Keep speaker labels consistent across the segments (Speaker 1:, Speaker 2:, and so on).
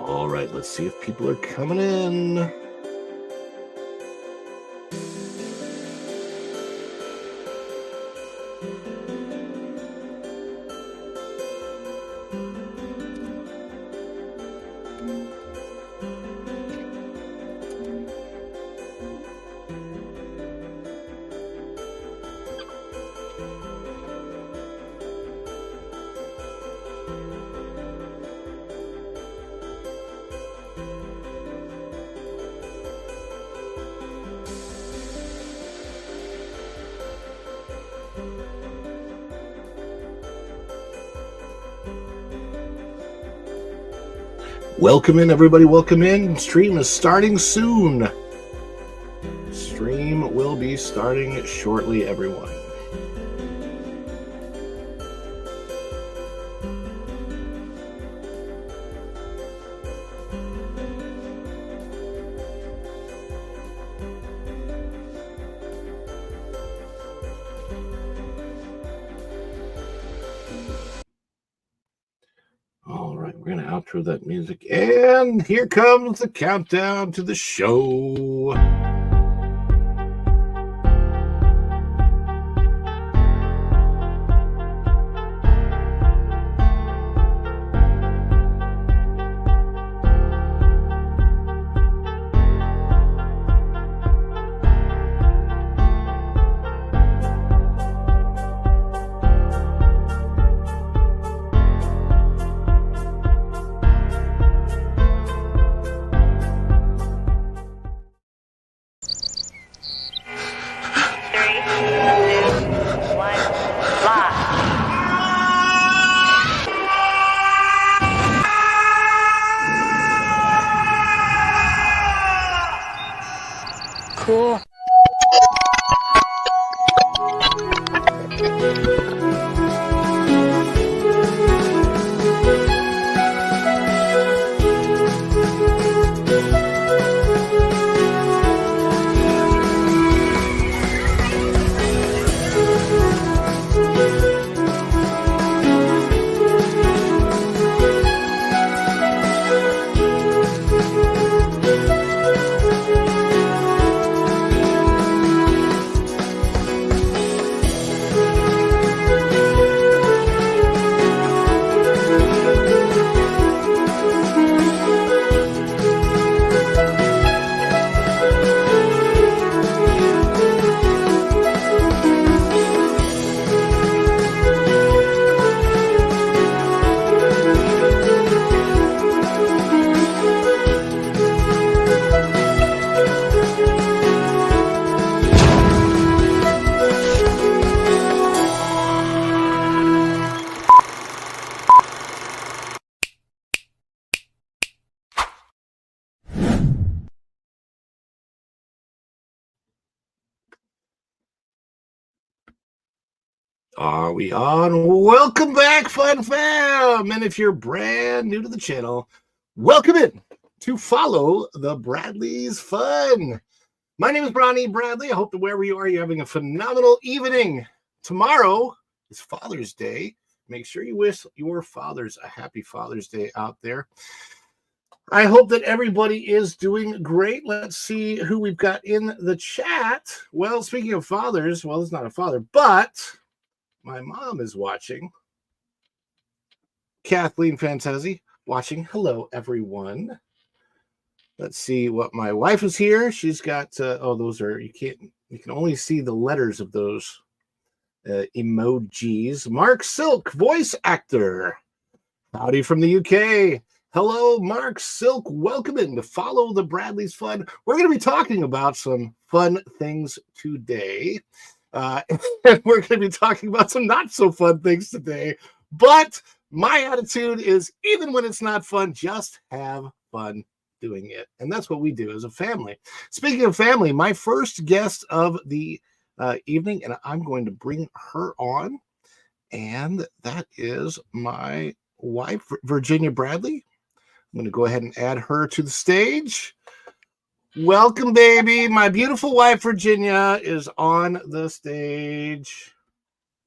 Speaker 1: All right, let's see if people are coming in. Welcome in, everybody. Welcome in. Stream is starting soon. Stream will be starting shortly, everyone. We're going to outro that music. And here comes the countdown to the show.
Speaker 2: Cool.
Speaker 1: Are we on? Welcome back, Fun Fam! And if you're brand new to the channel, welcome in to Follow the Bradley's Fun. My name is Bronny Bradley. I hope that wherever you are, you're having a phenomenal evening. Tomorrow is Father's Day. Make sure you wish your fathers a happy Father's Day out there. I hope that everybody is doing great. Let's see who we've got in the chat. Well, speaking of fathers, well, it's not a father, but my mom is watching. Kathleen Fantasy watching. Hello, everyone. Let's see what my wife is here. She's got, those are, you can only see the letters of those emojis. Mark Silk, voice actor. Howdy from the UK. Hello, Mark Silk. Welcome in to Follow the Bradley's Fun. We're going to be talking about some fun things today. And we're going to be talking about some not so fun things today. But my attitude is, even when it's not fun, just have fun doing it. And that's what we do as a family. Speaking of family, my first guest of the evening, and I'm going to bring her on. And that is my wife, Virginia Bradley. I'm going to go ahead and add her to the stage. Welcome, baby. My beautiful wife, Virginia, is on the stage.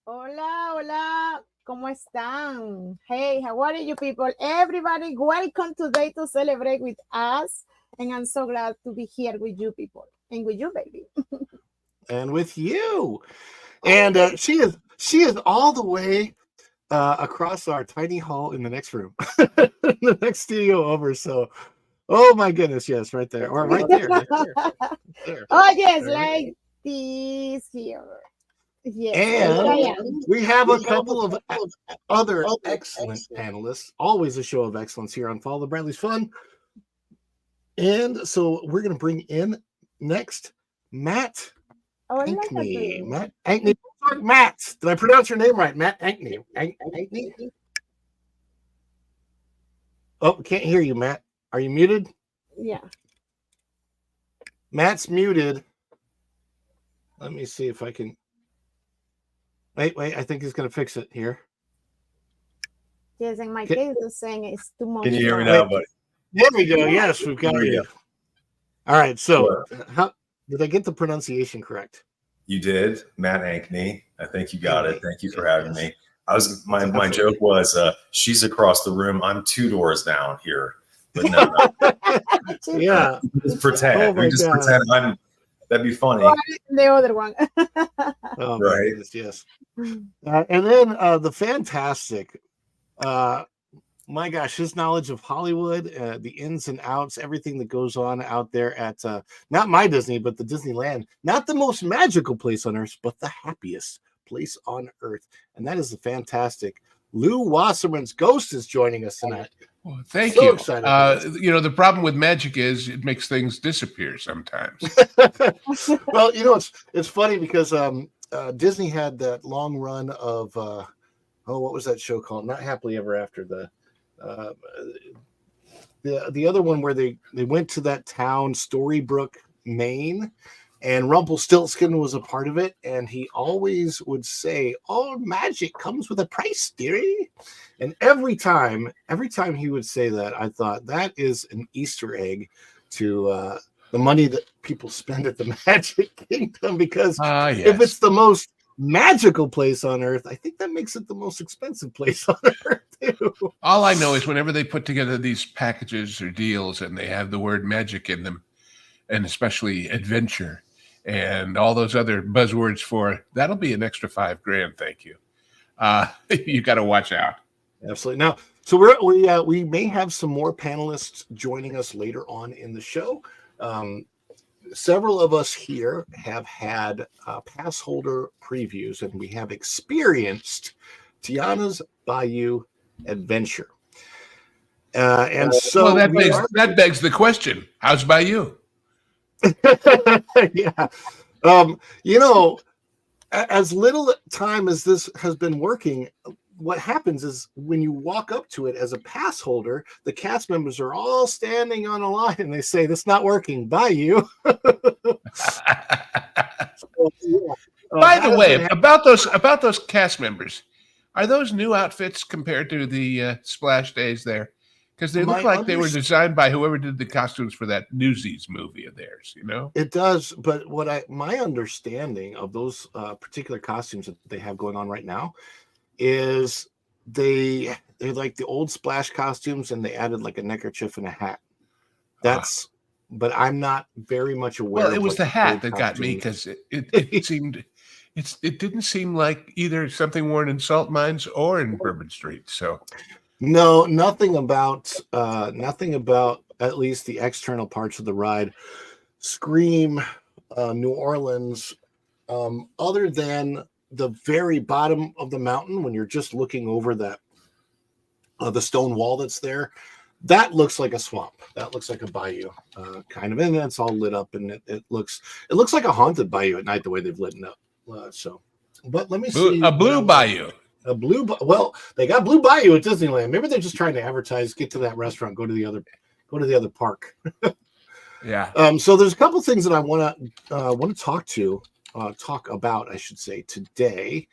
Speaker 3: Hola, hola. ¿Cómo están? Hey, how are you people? Everybody, welcome today to celebrate with us. And I'm so glad to be here with you people and with you, baby.
Speaker 1: And with you. And she is all the way across our tiny hall in the next room, the next studio over. So, oh my goodness, yes, right there, or right there, there.
Speaker 3: Oh yes,
Speaker 1: Right.
Speaker 3: like this here. Yes,
Speaker 1: And we have a couple of other excellent panelists. Always a show of excellence here on Follow the Bradley's Fun. And so we're going to bring in next Matt Ankney. Matt Ankney. Matt, did I pronounce your name right? Matt Ankney. Ankney? Oh, can't hear you, Matt. Are you muted?
Speaker 3: Yeah.
Speaker 1: Matt's muted. Let me see if I can. Wait. I think he's going to fix it here.
Speaker 3: Yes, in my case, the saying it's too much.
Speaker 4: Can you hear me now, buddy?
Speaker 1: There we go. Yes, we've got you. All right. So, how did I get the pronunciation correct?
Speaker 4: You did, Matt Ankney. I think you got it. Thank you for having me. My joke was she's across the room. I'm 2 doors down here. But no.
Speaker 1: Yeah.
Speaker 4: Just pretend. Pretend that'd be funny.
Speaker 3: The other one.
Speaker 1: Oh,
Speaker 4: right.
Speaker 1: Yes. And then the fantastic, my gosh, his knowledge of Hollywood, the ins and outs, everything that goes on out there at not my Disney, but the Disneyland, not the most magical place on earth, but the happiest place on earth. And that is the fantastic Lou Wasserman's Ghost is joining us tonight.
Speaker 5: Well, thank
Speaker 1: So
Speaker 5: you.
Speaker 1: excited
Speaker 5: The problem with magic is it makes things disappear sometimes.
Speaker 1: Well, it's funny because Disney had that long run of what was that show called? Not Happily Ever After. The other one where they went to that town, Storybrooke, Maine, and Rumpelstiltskin was a part of it, and he always would say, "All magic comes with a price, dearie." And every time he would say that, I thought that is an Easter egg to the money that people spend at the Magic Kingdom, because
Speaker 5: yes.
Speaker 1: If it's the most magical place on earth, I think that makes it the most expensive place on earth too.
Speaker 5: All I know is whenever they put together these packages or deals and they have the word magic in them, and especially adventure and all those other buzzwords for that'll be an extra $5,000. Thank you. You got to watch out.
Speaker 1: Absolutely. Now, so we may have some more panelists joining us later on in the show. Several of us here have had Passholder Previews, and we have experienced Tiana's Bayou adventure. And so
Speaker 5: that begs the question: how's Bayou?
Speaker 1: Yeah. As little time as this has been working, what happens is when you walk up to it as a pass holder, the cast members are all standing on a line and they say, "This not working, Bayou."
Speaker 5: By the way, about those cast members, are those new outfits compared to the Splash Days there? Because they look like they were designed by whoever did the costumes for that Newsies movie of theirs, It
Speaker 1: does, but my understanding of those particular costumes that they have going on right now is they're like the old Splash costumes, and they added like a neckerchief and a hat. But I'm not very much aware.
Speaker 5: Well, it was the hat that got me, because it didn't seem like either something worn in salt mines or in Bourbon Street. So
Speaker 1: no, nothing about at least the external parts of the ride scream New Orleans, other than the very bottom of the mountain when you're just looking over that the stone wall that's there. That looks like a swamp. That looks like a bayou, kind of, and it's all lit up, and it looks like a haunted bayou at night the way they've lit it up. But let me see
Speaker 5: a blue bayou.
Speaker 1: Well, they got Blue Bayou at Disneyland. Maybe they're just trying to advertise, get to that restaurant, go to the other park.
Speaker 5: Yeah.
Speaker 1: So there's a couple things that I want to talk about, I should say, today.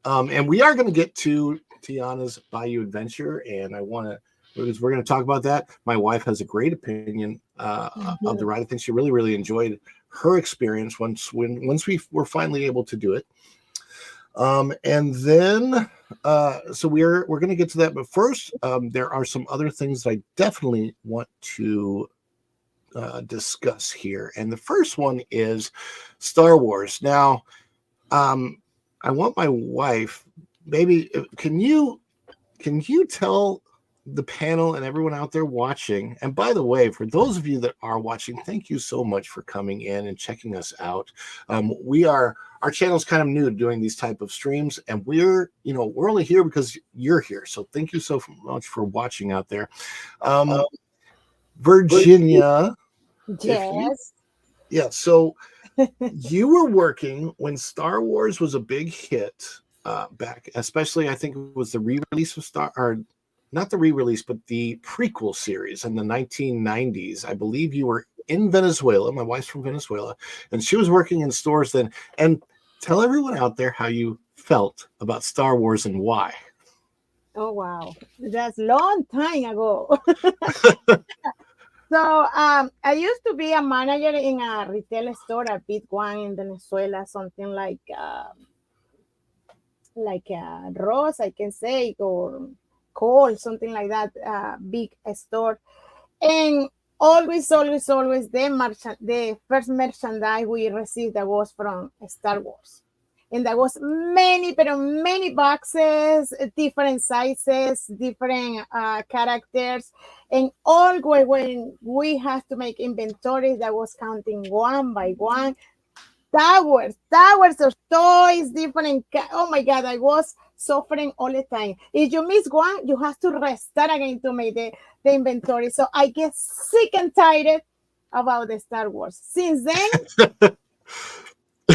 Speaker 1: And we are going to get to Tiana's Bayou Adventure, and we're going to talk about that. My wife has a great opinion of the ride. I think she really, really enjoyed her experience once we were finally able to do it. And then so we're going to get to that, but first there are some other things that I definitely want to discuss here, and the first one is Star Wars. Now I want my wife, maybe can you tell the panel and everyone out there watching, and by the way, for those of you that are watching, thank you so much for coming in and checking us out. Our channel's kind of new to doing these type of streams, and we're only here because you're here, so thank you so much for watching out there. Virginia,
Speaker 3: Yes.
Speaker 1: so you were working when Star Wars was a big hit back, especially I think it was the re-release of not the re-release, but the prequel series in the 1990s. I believe you were in Venezuela. My wife's from Venezuela, and she was working in stores then. And tell everyone out there how you felt about Star Wars and why.
Speaker 3: Oh, wow. That's a long time ago. So I used to be a manager in a retail store at Big One in Venezuela, something like Ross, I can say, or Cole, something like that, big store. And always the first merchandise we received that was from Star Wars. And there was many boxes, different sizes, different characters. And always when we had to make inventories, that was counting one by one. Towers of toys, different. Oh my God, I was suffering all the time. If you miss one, you have to restart again to make the inventory. So I get sick and tired about the Star Wars. Since then,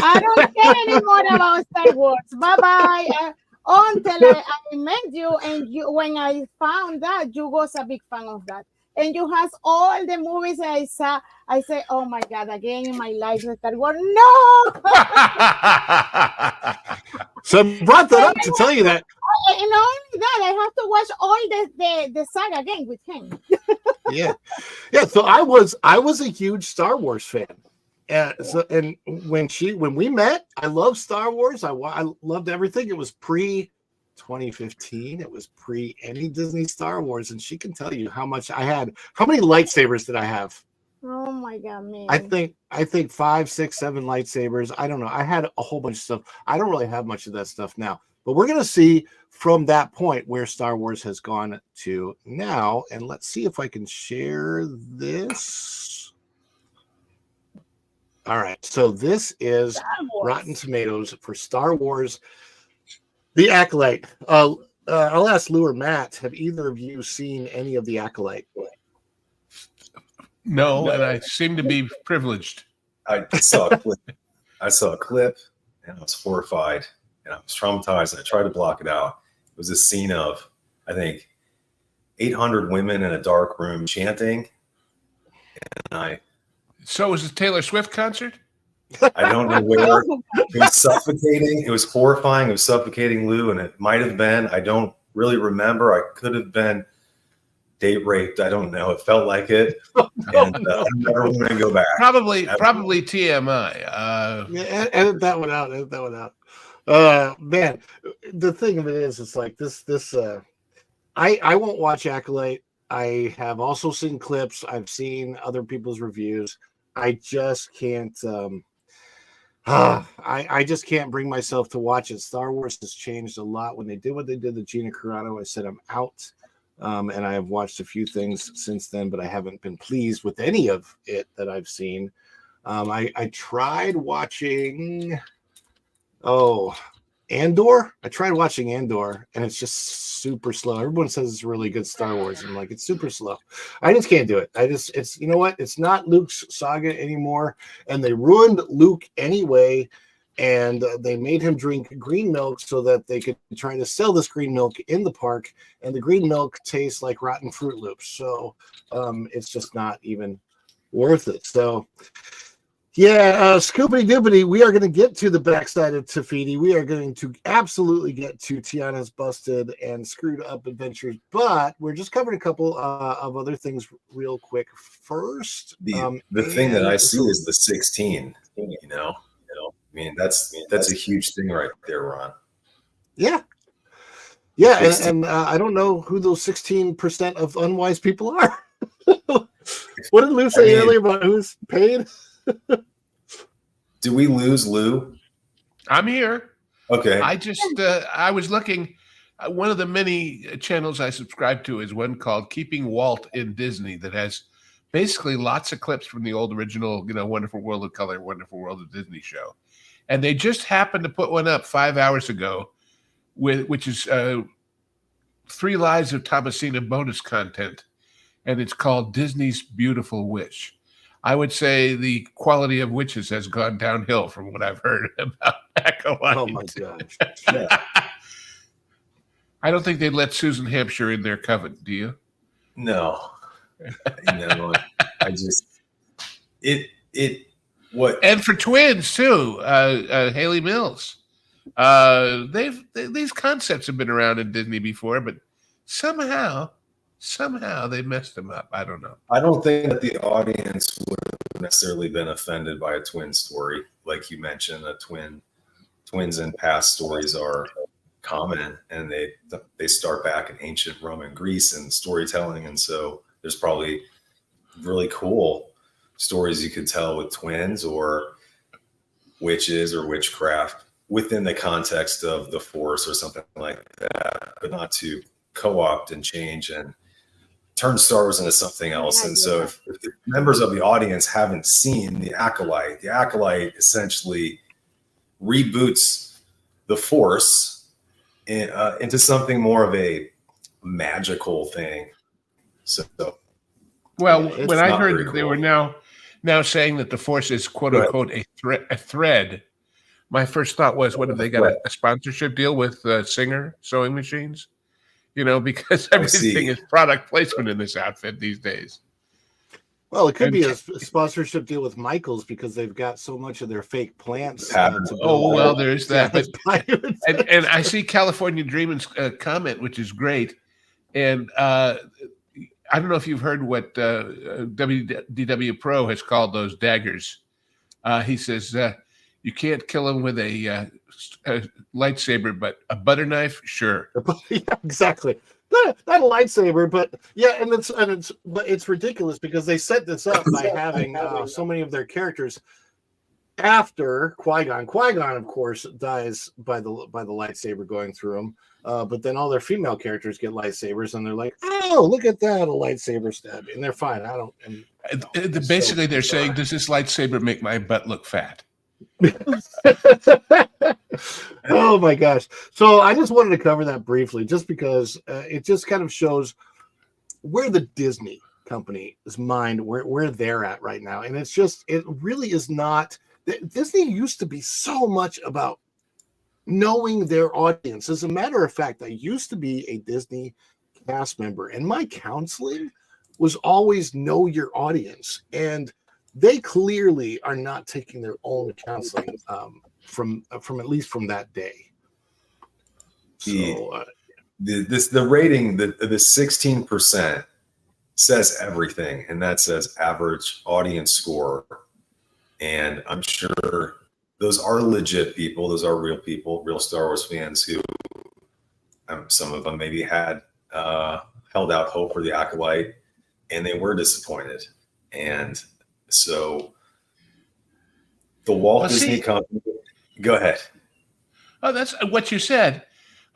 Speaker 3: I don't care anymore about Star Wars. Bye-bye. Until I met you, and when I found that, you was a big fan of that. And you have all the movies I saw. I say, oh my God, again in my life, Star Wars. No!
Speaker 1: So I brought that up to tell you that.
Speaker 3: And not only that, I have to watch all the saga again with him.
Speaker 1: Yeah. So I was a huge Star Wars fan. And when we met, I loved Star Wars. I loved everything. It was pre 2015. It was pre any Disney Star Wars, and she can tell you how much I had. How many lightsabers did I have?
Speaker 3: Oh my God, man!
Speaker 1: I think 5, 6, 7 lightsabers. I don't know. I had a whole bunch of stuff. I don't really have much of that stuff now. But we're gonna see from that point where Star Wars has gone to now, and let's see if I can share this. All right, so this is Rotten Tomatoes for Star Wars, The Acolyte. I'll ask Lou or Matt, have either of you seen any of The Acolyte?
Speaker 5: No, and I seem to be privileged.
Speaker 4: I saw a clip, and I was horrified, and I was traumatized, and I tried to block it out. It was a scene of, I think, 800 women in a dark room chanting, and
Speaker 5: So was it Taylor Swift concert?
Speaker 4: I don't know where. It was suffocating. It was horrifying. It was suffocating, Lou, and it might have been. I don't really remember. I could have been date raped. I don't know. It felt like it. I'm never going to go back.
Speaker 5: Probably TMI.
Speaker 1: Edit that one out. Man, the thing of it is, it's like this. I won't watch Acolyte. I have also seen clips. I've seen other people's reviews. I just can't. I just can't bring myself to watch it. Star Wars has changed a lot. When they did what they did to Gina Carano, I said I'm out. And I have watched a few things since then, but I haven't been pleased with any of it that I've seen. I tried watching. Andor. I tried watching Andor, and it's just super slow. Everyone says it's really good Star Wars. I'm like, it's super slow. I just can't do it. It's you know what? It's not Luke's saga anymore, and they ruined Luke anyway. And they made him drink green milk so that they could try to sell this green milk in the park, and the green milk tastes like rotten Fruit Loops. So it's just not even worth it. So. Yeah, Scoopity Doopity, we are going to get to the backside of Tafiti. We are going to absolutely get to Tiana's busted and screwed up adventures, but we're just covering a couple of other things real quick. First,
Speaker 4: the thing that I see is the 16. I mean, that's a huge thing right there, Ron.
Speaker 1: Yeah. Yeah,
Speaker 4: Fixed
Speaker 1: and I don't know who those 16% of unwise people are. What did Lou say earlier about who's paid?
Speaker 4: Do we lose Lou?
Speaker 5: I'm here.
Speaker 4: Okay.
Speaker 5: I was looking. One of the many channels I subscribe to is one called Keeping Walt in Disney that has basically lots of clips from the old original, Wonderful World of Color, Wonderful World of Disney show. And they just happened to put one up 5 hours ago, which is 3 Lives of Thomasina bonus content. And it's called Disney's Beautiful Witch. I would say the quality of witches has gone downhill from what I've heard about Acolyte.
Speaker 1: Oh my gosh.
Speaker 4: Yeah.
Speaker 5: I don't think they'd let Susan Hampshire in their coven, do you?
Speaker 4: No. I just what
Speaker 5: and for twins too, Haley Mills. These concepts have been around in Disney before, but somehow they messed them up. I don't know.
Speaker 4: I don't think that the audience would have necessarily been offended by a twin story, like you mentioned. Twins in past stories are common, and they start back in ancient Rome and Greece and storytelling, and so there's probably really cool stories you could tell with twins or witches or witchcraft within the context of the Force or something like that, but not to co-opt and change and turn Star Wars into something else. And so if the members of the audience haven't seen the Acolyte essentially reboots the Force into something more of a magical thing. So,
Speaker 5: well, when I heard that they were now saying that the Force is quote unquote a thread, my first thought was, what have they got a sponsorship deal with Singer sewing machines? Because everything is product placement in this outfit these days.
Speaker 1: Well, it could be a sponsorship deal with Michaels because they've got so much of their fake plants.
Speaker 5: There's that. But, and I see California Dreaming's comment, which is great. And I don't know if you've heard what WDW Pro has called those daggers. He says, you can't kill them with a lightsaber, but a butter knife, sure.
Speaker 1: Yeah, exactly. Not a lightsaber, but yeah, but it's ridiculous because they set this up by having so many of their characters after Qui-Gon. Qui-Gon, of course, dies by the lightsaber going through him. But then all their female characters get lightsabers, and they're like, "Oh, look at that, a lightsaber stab," and they're fine. I don't.
Speaker 5: Basically, they're saying, "Does this lightsaber make my butt look fat?"
Speaker 1: Oh my gosh. So I just wanted to cover that briefly just because it just kind of shows where the Disney company's mind, where they're at right now. And it really is not. Disney used to be so much about knowing their audience. As a matter of fact, I used to be a Disney cast member, and my counseling was always know your audience. And they clearly are not taking their own counseling from at least from that day. So
Speaker 4: the rating, the 16% says everything, and that says average audience score. And I'm sure those are legit people. Those are real people, real Star Wars fans who some of them maybe had held out hope for the Acolyte, and they were disappointed. And so the Walt Disney Company, go ahead.
Speaker 5: Oh, that's what you said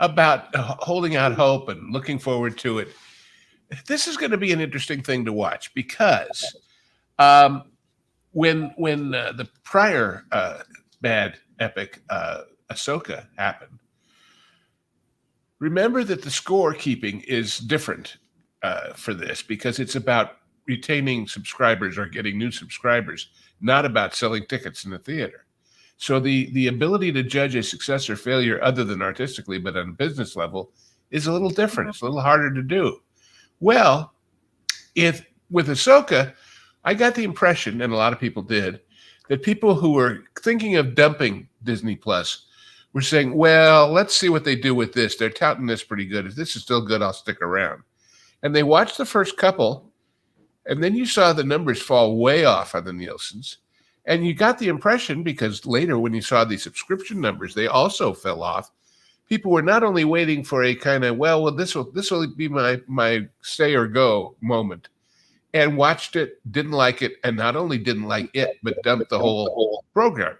Speaker 5: about holding out hope and looking forward to it. This is going to be an interesting thing to watch because when the prior bad epic Ahsoka happened, remember that the scorekeeping is different for this because it's about retaining subscribers or getting new subscribers, not about selling tickets in the theater. So the ability to judge a success or failure other than artistically, but on a business level, is a little different. It's a little harder to do. Well, with Ahsoka, I got the impression, and a lot of people did, that people who were thinking of dumping Disney Plus were saying, well, let's see what they do with this. They're touting this pretty good. If this is still good, I'll stick around. And they watched the first couple, and then you saw the numbers fall way off on the Nielsen's. And you got the impression, because later when you saw the subscription numbers, they also fell off. people were not only waiting for a kind of, well, this will be my stay or go moment, and watched it, didn't like it, and not only didn't like it, but dumped the whole program.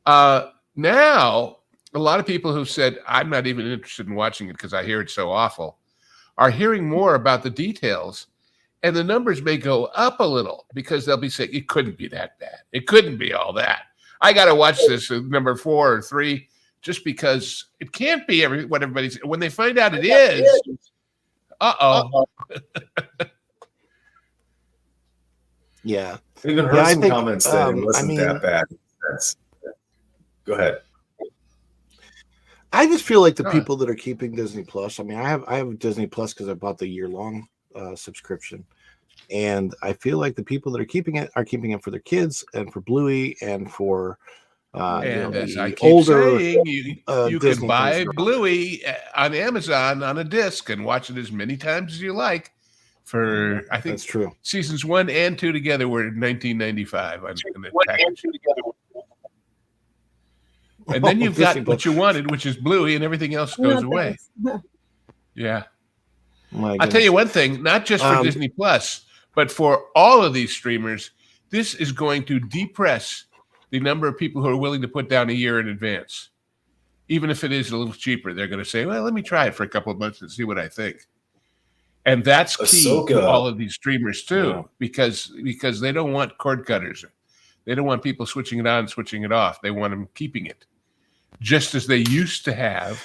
Speaker 5: Now, a lot of people who said, I'm not even interested in watching it because I hear it's so awful, are hearing more about the details, and the numbers may go up a little because they'll be saying, it couldn't be that bad. It couldn't be all that. I got to watch this number 4 or 3 just because it can't be what everybody's. When they find out it is,
Speaker 1: Yeah.
Speaker 4: I even heard some comments that it wasn't that bad. Go ahead.
Speaker 1: I just feel like the people that are keeping Disney Plus. I mean, I have Disney Plus because I bought the year-long subscription, and I feel like the people that are keeping it for their kids and for Bluey and for
Speaker 5: and as I keep
Speaker 1: older.
Speaker 5: Saying, you can buy
Speaker 1: things.
Speaker 5: Bluey on Amazon on a disc and watch it as many times as you like. For I think
Speaker 1: that's true.
Speaker 5: Seasons 1 and 2 together were $19.95 on the package. And then you've got what you wanted, which is Bluey, and everything else goes away. Yeah. I'll tell you one thing, not just for Disney Plus, but for all of these streamers, this is going to depress the number of people who are willing to put down a year in advance. Even if it is a little cheaper, they're going to say, well, let me try it for a couple of months and see what I think. And that's key to all of these streamers too, because they don't want cord cutters. They don't want people switching it on, switching it off. They want them keeping it, just as they used to have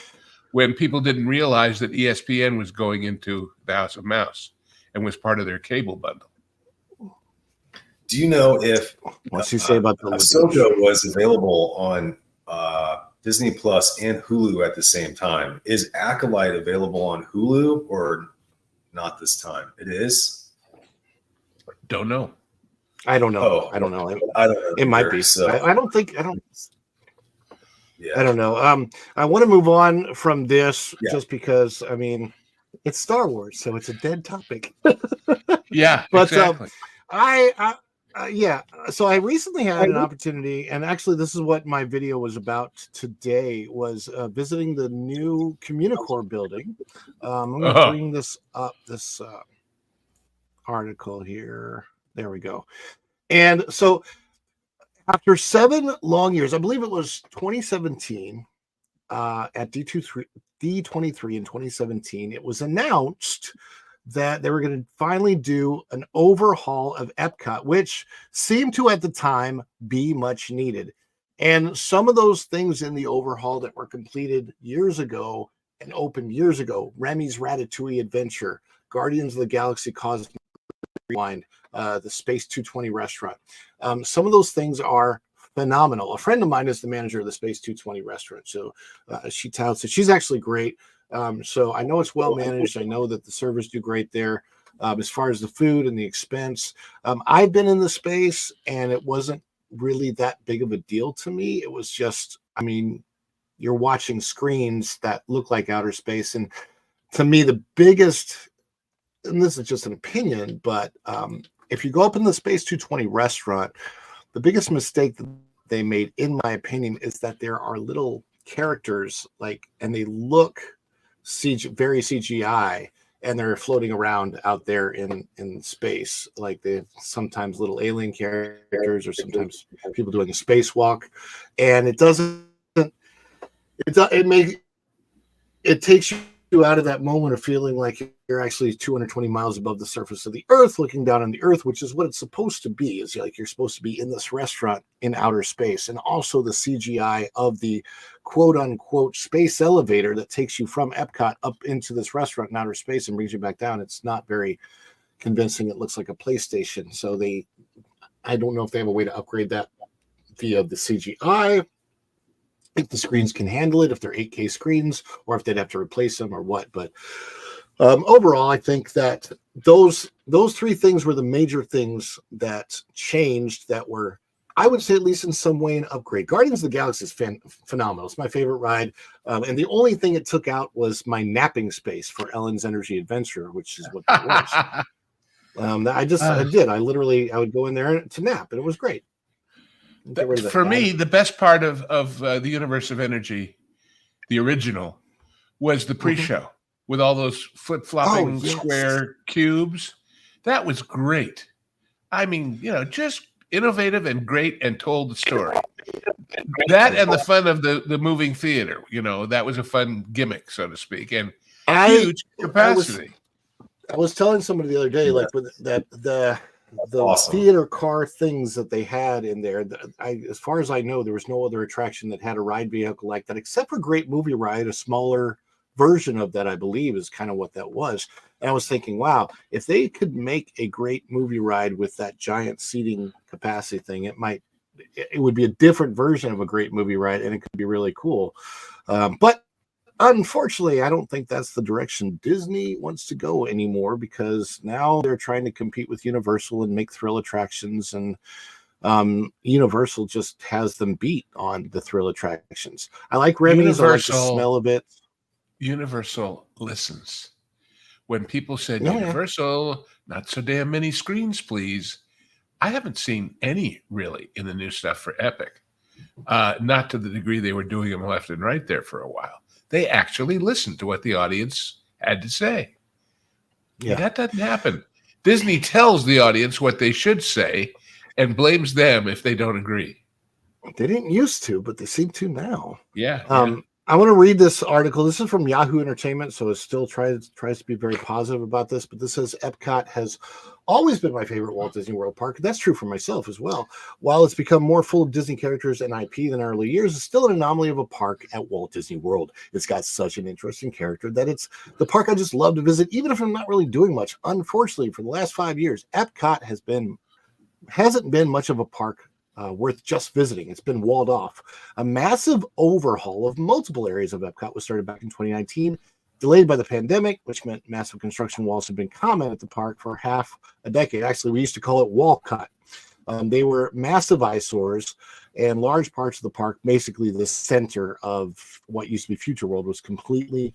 Speaker 5: when people didn't realize that ESPN was going into the House of Mouse and was part of their cable bundle.
Speaker 4: Do you know if
Speaker 1: what's he say about the
Speaker 4: Ahsoka was available on Disney Plus and Hulu at the same time? Is Acolyte available on Hulu or not this time? It is.
Speaker 5: Don't know.
Speaker 1: I don't know.
Speaker 4: Oh,
Speaker 1: I don't know.
Speaker 4: I don't know.
Speaker 1: It might be.
Speaker 4: So.
Speaker 1: I don't. Yeah. I don't know. I want to move on from this just because, I mean, it's Star Wars, so it's a dead topic.
Speaker 5: Yeah,
Speaker 1: but
Speaker 5: exactly.
Speaker 1: So I recently had an opportunity, and actually this is what my video was about today, was visiting the new Communicore building. I'm going to bring this up, this article here. There we go. And so after 7 long years, I believe it was 2017, at D23 in 2017, it was announced that they were going to finally do an overhaul of Epcot, which seemed to at the time be much needed. And some of those things in the overhaul that were completed years ago and opened years ago, Remy's Ratatouille Adventure, Guardians of the Galaxy Cosmic Rewind, the Space 220 restaurant. Some of those things are phenomenal. A friend of mine is the manager of the Space 220 restaurant. So she touts it. She's actually great. So I know it's well managed. I know that the servers do great there. As far as the food and the expense, I've been in the space and it wasn't really that big of a deal to me. It was just, I mean, you're watching screens that look like outer space. And to me, the biggest, and this is just an opinion, but if you go up in the Space 220 restaurant, the biggest mistake that they made, in my opinion, is that there are little characters and they look very CGI, and they're floating around out there in space. Like they have sometimes little alien characters, or sometimes people doing a spacewalk, and it takes you out of that moment of feeling like you're actually 220 miles above the surface of the earth, looking down on the earth, which is what it's supposed to be. Is like you're supposed to be in this restaurant in outer space. And also the CGI of the quote unquote space elevator that takes you from Epcot up into this restaurant in outer space and brings you back down. It's not very convincing. It looks like a PlayStation. So I don't know if they have a way to upgrade that via the CGI, if the screens can handle it, if they're 8K screens, or if they'd have to replace them or what. But overall, I think that those 3 things were the major things that changed, that were, I would say, at least in some way, an upgrade. Guardians of the Galaxy is phenomenal. It's my favorite ride. And the only thing it took out was my napping space for Ellen's Energy Adventure, which is what that was. I did. I would go in there to nap, and it was great. For
Speaker 5: me, the best part of the universe of energy the original, was the pre-show with all those flip-flopping square cubes. That was great. I mean, just innovative and great, and told the story. That and the fun of the moving theater, that was a fun gimmick, so to speak, and huge capacity.
Speaker 1: I was telling somebody the other day, like with the
Speaker 4: awesome.
Speaker 1: theater car things that they had in there. As far as I know, there was no other attraction that had a ride vehicle like that, except for Great Movie Ride, a smaller version of that, I believe, is kind of what that was. And I was thinking, wow, if they could make a Great Movie Ride with that giant seating capacity thing, it would be a different version of a Great Movie Ride, and it could be really cool. But unfortunately, I don't think that's the direction Disney wants to go anymore, because now they're trying to compete with Universal and make thrill attractions, and Universal just has them beat on the thrill attractions. I like Remy's, I like the smell of it.
Speaker 5: Universal listens. When people said, Universal, not so damn many screens, please. I haven't seen any really in the new stuff for Epic. Not to the degree they were doing them left and right there for a while. They actually listened to what the audience had to say. Yeah. That doesn't happen. Disney tells the audience what they should say and blames them if they don't agree.
Speaker 1: They didn't used to, but they seem to now.
Speaker 5: Yeah.
Speaker 1: I want to read this article. This is from Yahoo Entertainment, so it still tries to be very positive about this. But this says, Epcot has always been my favorite Walt Disney World park. That's true for myself as well. While it's become more full of Disney characters and IP than early years, it's still an anomaly of a park at Walt Disney World. It's got such an interesting character that it's the park I just love to visit, even if I'm not really doing much. Unfortunately, for the last 5 years, Epcot hasn't been much of a park worth just visiting. It's been walled off. A massive overhaul of multiple areas of Epcot was started back in 2019, delayed by the pandemic, which meant massive construction walls have been common at the park for half a decade. Actually, we used to call it Walcott. They were massive eyesores, and large parts of the park, basically the center of what used to be Future World, was completely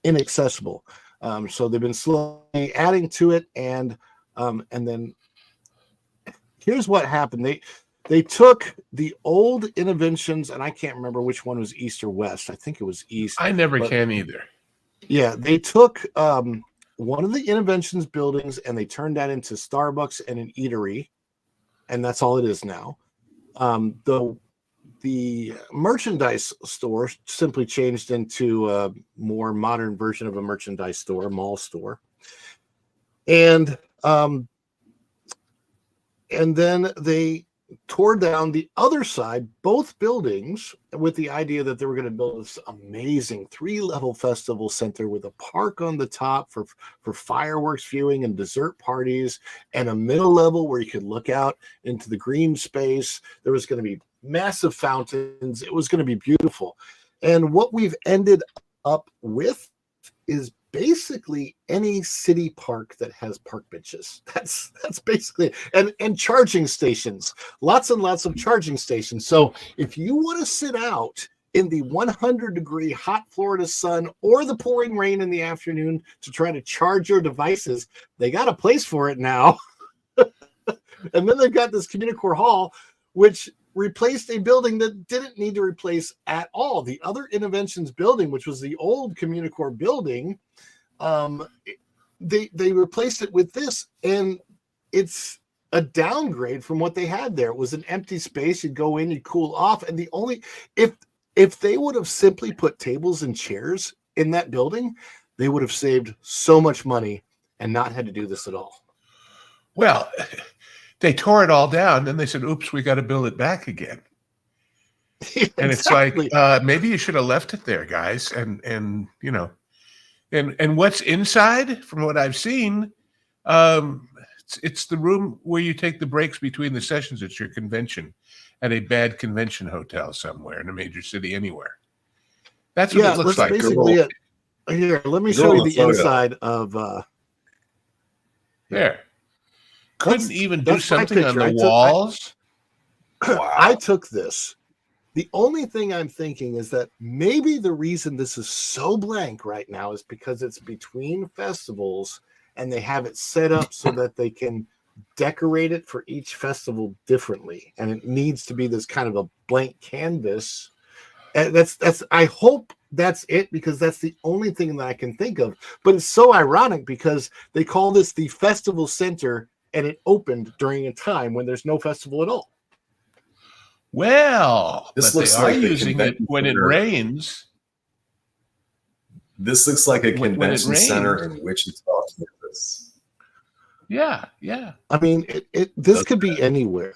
Speaker 1: inaccessible. So they've been slowly adding to it, and then here's what happened. They took the old Innovations, and I can't remember which one was East or West. I think it was East.
Speaker 5: I never can either. Yeah,
Speaker 1: they took one of the Innovations buildings and they turned that into Starbucks and an eatery, and that's all it is now. The merchandise store simply changed into a more modern version of a merchandise store, a mall store, and then they tore down the other side, both buildings, with the idea that they were going to build this amazing 3-level festival center with a park on the top for fireworks viewing and dessert parties, and a middle level where you could look out into the green space. There was going to be massive fountains. It was going to be beautiful. And what we've ended up with is basically any city park that has park benches. That's basically, and charging stations, lots and lots of charging stations. So if you want to sit out in the 100-degree hot Florida sun or the pouring rain in the afternoon to try to charge your devices, they got a place for it now. And then they've got this Communicore Hall, which replaced a building that didn't need to replace at all. The other Innovations building, which was the old Communicore building, they replaced it with this, and it's a downgrade from what they had there. It was an empty space. You'd go in, you'd cool off, and if they would have simply put tables and chairs in that building, they would have saved so much money and not had to do this at all.
Speaker 5: Well, they tore it all down, then they said, oops, we got to build it back again. Yeah, and exactly. It's like, maybe you should have left it there, guys. And what's inside, from what I've seen, it's the room where you take the breaks between the sessions at your convention at a bad convention hotel somewhere in a major city anywhere. That's what it looks like.
Speaker 1: Basically it. Here, let me show you the inside of
Speaker 5: there. Couldn't even do something on the walls.
Speaker 1: Wow. I took this. The only thing I'm thinking is that maybe the reason this is so blank right now is because it's between festivals and they have it set up so that they can decorate it for each festival differently. And it needs to be this kind of a blank canvas. And that's I hope that's it, because that's the only thing that I can think of. But it's so ironic because they call this the festival center, and it opened during a time when there's no festival at all.
Speaker 5: Well,
Speaker 4: This
Speaker 5: but
Speaker 4: looks
Speaker 5: they are
Speaker 4: like the
Speaker 5: using it
Speaker 4: convention
Speaker 5: when it
Speaker 4: center.
Speaker 5: rains.
Speaker 4: This looks like a
Speaker 5: When it
Speaker 4: convention center
Speaker 5: rains.
Speaker 4: in Wichita, Kansas.
Speaker 5: Yeah.
Speaker 1: I mean, this could be anywhere.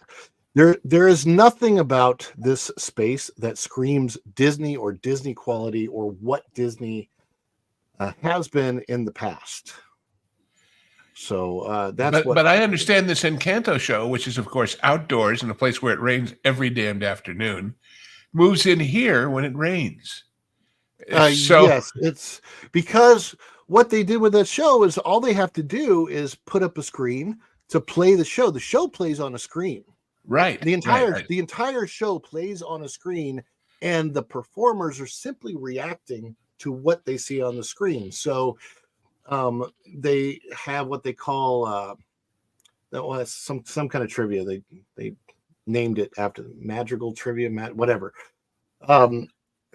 Speaker 1: There is nothing about this space that screams Disney or Disney quality or what Disney has been in the past. So
Speaker 5: But I understand this Encanto show, which is of course outdoors in a place where it rains every damned afternoon, moves in here when it rains.
Speaker 1: Yes, it's because what they did with that show is all they have to do is put up a screen to play the show. The show plays on a screen.
Speaker 5: Right.
Speaker 1: The entire show plays on a screen, and the performers are simply reacting to what they see on the screen. So they have what they call that was some kind of trivia. They named it after Madrigal trivia, whatever.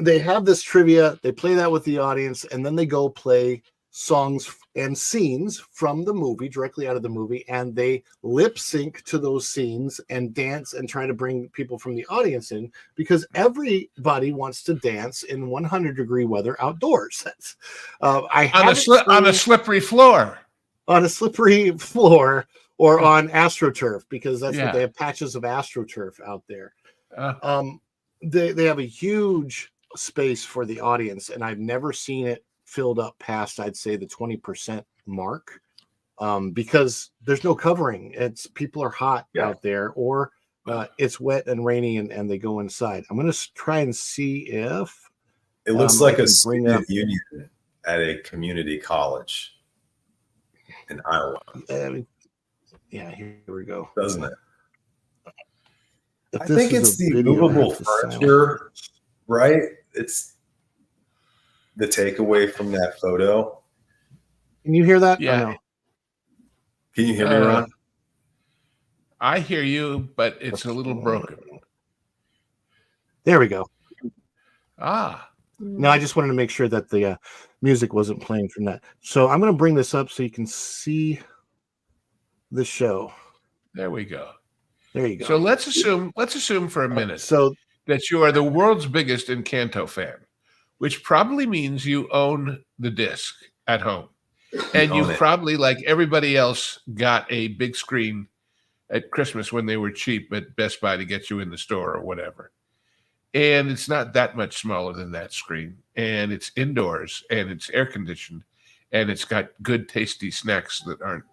Speaker 1: They have this trivia, they play that with the audience, and then they go play songs and scenes from the movie, directly out of the movie, and they lip sync to those scenes and dance and try to bring people from the audience in, because everybody wants to dance in 100-degree weather outdoors. That's
Speaker 5: on a slippery floor.
Speaker 1: On a slippery floor or on AstroTurf, because that's what they have, patches of AstroTurf out there. They have a huge space for the audience, and I've never seen it filled up past, I'd say, the 20% mark, because there's no covering. It's people are hot out there, or it's wet and rainy, and they go inside. I'm going to try and see if
Speaker 4: it looks like a student union at a community college in Iowa.
Speaker 1: Yeah, here we go.
Speaker 4: Doesn't it? I think it's the movable furniture, right? It's the takeaway from that photo.
Speaker 1: Can you hear that?
Speaker 5: Yeah.
Speaker 1: No?
Speaker 4: Can you hear me, Ron?
Speaker 5: I hear you, but it's a little broken.
Speaker 1: There we go.
Speaker 3: Mm.
Speaker 1: No, I just wanted to make sure that the music wasn't playing from that. So I'm going to bring this up so you can see the show.
Speaker 5: There we go.
Speaker 1: There you go.
Speaker 5: So let's assume for a minute
Speaker 1: so
Speaker 5: that you are the world's biggest Encanto fan, which probably means you own the disc at home. And you probably, like everybody else, got a big screen at Christmas when they were cheap at Best Buy to get you in the store or whatever. And it's not that much smaller than that screen. And it's indoors, and it's air conditioned, and it's got good, tasty snacks that aren't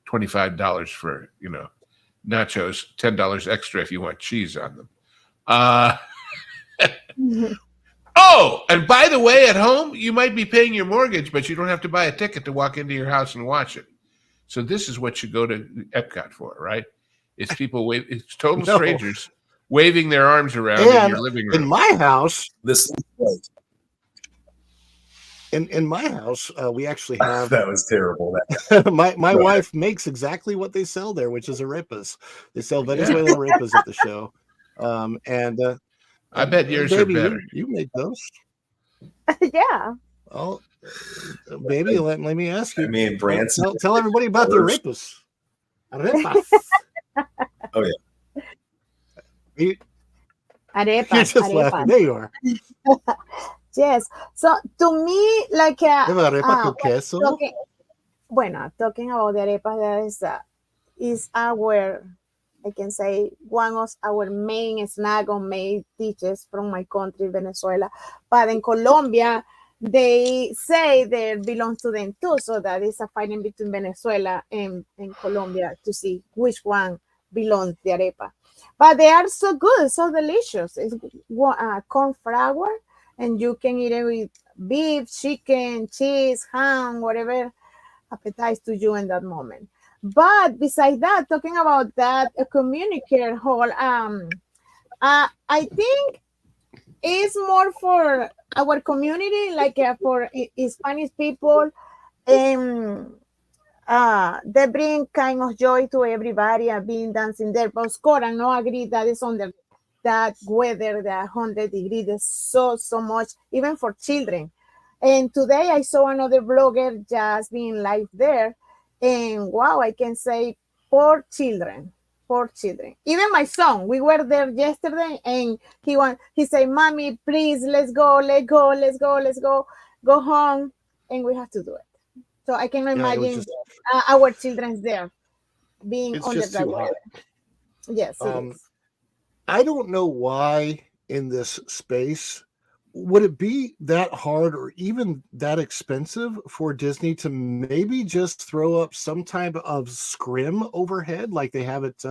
Speaker 5: $25 for, nachos, $10 extra if you want cheese on them. Oh, and by the way, at home, you might be paying your mortgage, but you don't have to buy a ticket to walk into your house and watch it. So this is what you go to Epcot for, right? It's people it's total strangers waving their arms around in your living room.
Speaker 1: In my house,
Speaker 4: this
Speaker 1: in my house, we actually have
Speaker 4: that was terrible.
Speaker 1: my wife makes exactly what they sell there, which is arepas. They sell Venezuelan arepas at the show. And
Speaker 5: I bet yours are better.
Speaker 1: You make those.
Speaker 3: Yeah.
Speaker 1: Oh, baby, let me ask you.
Speaker 4: I mean, Branson.
Speaker 1: Tell everybody about the arepas. Arepas.
Speaker 4: Oh, yeah.
Speaker 1: You're
Speaker 3: Arepas.
Speaker 1: just laughing. There you are.
Speaker 3: Yes. So to me, like
Speaker 1: arepa con queso.
Speaker 3: Talking about the arepas, that is our, I can say, one of our main snack or main dishes from my country, Venezuela. But in Colombia, they say they belong to them too. So that is a fighting between Venezuela and Colombia to see which one belongs the arepa. But they are so good, so delicious. It's corn flour, and you can eat it with beef, chicken, cheese, ham, whatever appetites to you in that moment. But besides that, talking about that communicator hall, I think it's more for our community, like for Spanish people. They bring kind of joy to everybody and being dancing there. But Scoran, no agree that is on the that weather, the 100 degrees, is so much, even for children. And today I saw another blogger just being live there. And wow, I can say for children. Even my son, we were there yesterday and he said, Mommy, please, let's go home. And we have to do it. So I can imagine our children there being under
Speaker 1: just
Speaker 3: the
Speaker 1: too
Speaker 3: weather.
Speaker 1: hot.
Speaker 3: Yes, it is.
Speaker 1: I don't know why in this space would it be that hard or even that expensive for Disney to maybe just throw up some type of scrim overhead like they have at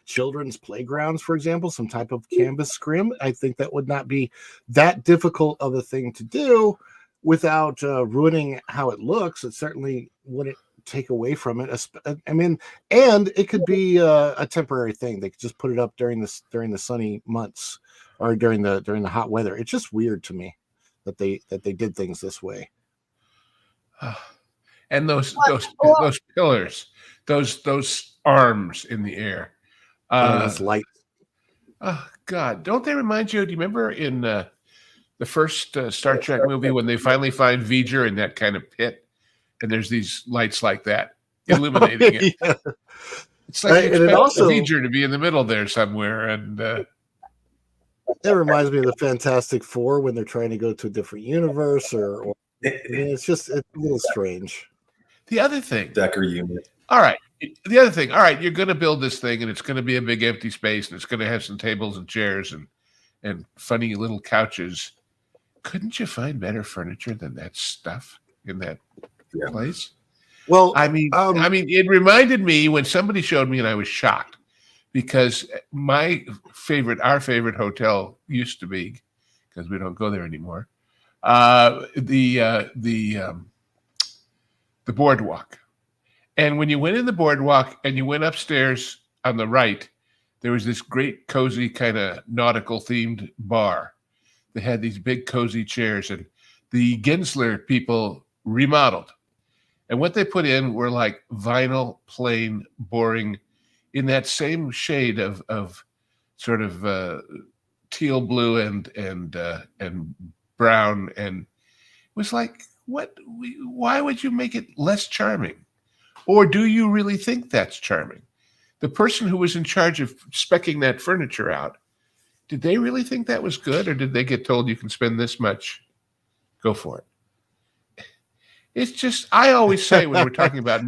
Speaker 1: children's playgrounds, for example, some type of canvas scrim. I think that would not be that difficult of a thing to do without ruining how it looks. It certainly wouldn't take away from it. I mean, and it could be a temporary thing. They could just put it up during the sunny months or during the hot weather. It's just weird to me that they did things this way.
Speaker 5: And those pillars, those arms in the air.
Speaker 1: That's light.
Speaker 5: Oh God, don't they remind you? Do you remember in the first Star Trek movie when they finally find V'ger in that kind of pit, and there's these lights like that illuminating it? Yeah. It's like you expect V'ger to be in the middle there somewhere, and
Speaker 1: it reminds me of the Fantastic Four when they're trying to go to a different universe, or it's a little strange.
Speaker 5: The other thing,
Speaker 4: Decker unit.
Speaker 5: All right. The other thing, all right, you're going to build this thing, and it's going to be a big empty space, and it's going to have some tables and chairs and funny little couches. Couldn't you find better furniture than that stuff in that place?
Speaker 1: Well,
Speaker 5: I mean, it reminded me when somebody showed me, and I was shocked because our favorite hotel used to be, because we don't go there anymore, the boardwalk. And when you went in the boardwalk and you went upstairs on the right, there was this great cozy kind of nautical themed bar. They had these big cozy chairs, and the Gensler people remodeled. And what they put in were like vinyl, plain, boring, in that same shade of sort of teal blue and brown. And it was like, why would you make it less charming? Or do you really think that's charming? The person who was in charge of speccing that furniture out, did they really think that was good, or did they get told you can spend this much? Go for it. It's just, I always say when we're talking about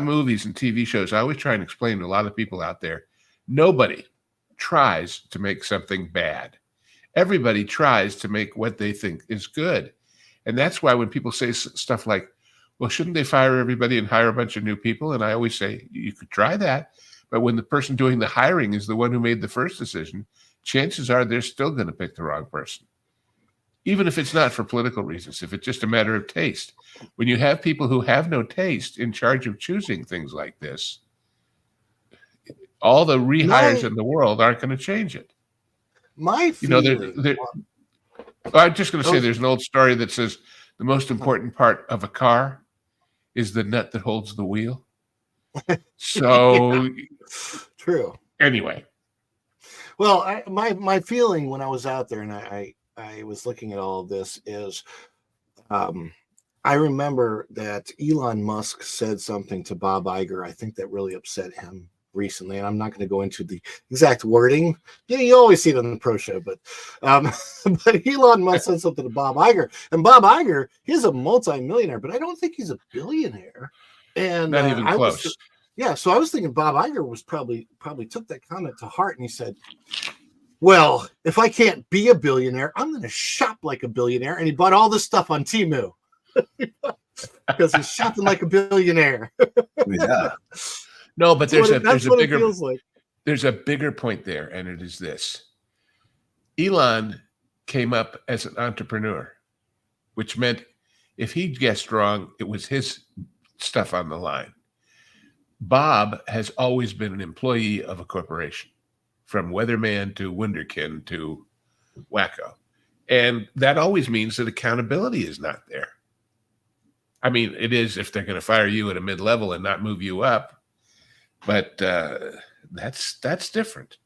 Speaker 5: movies and TV shows, I always try and explain to a lot of people out there, nobody tries to make something bad. Everybody tries to make what they think is good. And that's why when people say stuff like, well, shouldn't they fire everybody and hire a bunch of new people? And I always say, you could try that. But when the person doing the hiring is the one who made the first decision, chances are they're still going to pick the wrong person. Even if it's not for political reasons, if it's just a matter of taste. When you have people who have no taste in charge of choosing things like this, all the rehires in the world aren't going to change it.
Speaker 1: My feeling,
Speaker 5: I'm just going to say there's an old story that says the most important part of a car is the nut that holds the wheel. So
Speaker 1: true.
Speaker 5: Anyway.
Speaker 1: Well, my feeling when I was out there and I was looking at all of this is I remember that Elon Musk said something to Bob Iger, I think that really upset him recently, and I'm not going to go into the exact wording. You always see it on the pro show, but Elon Musk said something to Bob Iger, and Bob Iger, he's a multi-millionaire, but I don't think he's a billionaire. And
Speaker 5: not even close.
Speaker 1: So I was thinking Bob Iger was probably took that comment to heart, and he said, well, if I can't be a billionaire, I'm going to shop like a billionaire. And he bought all this stuff on Temu because he's shopping like a billionaire.
Speaker 4: Yeah.
Speaker 5: No, but there's a bigger point there, and it is this. Elon came up as an entrepreneur, which meant if he guessed wrong, it was his stuff on the line. Bob has always been an employee of a corporation, from Weatherman to Wunderkind to Wacko. And that always means that accountability is not there. I mean, it is if they're going to fire you at a mid-level and not move you up. But that's different.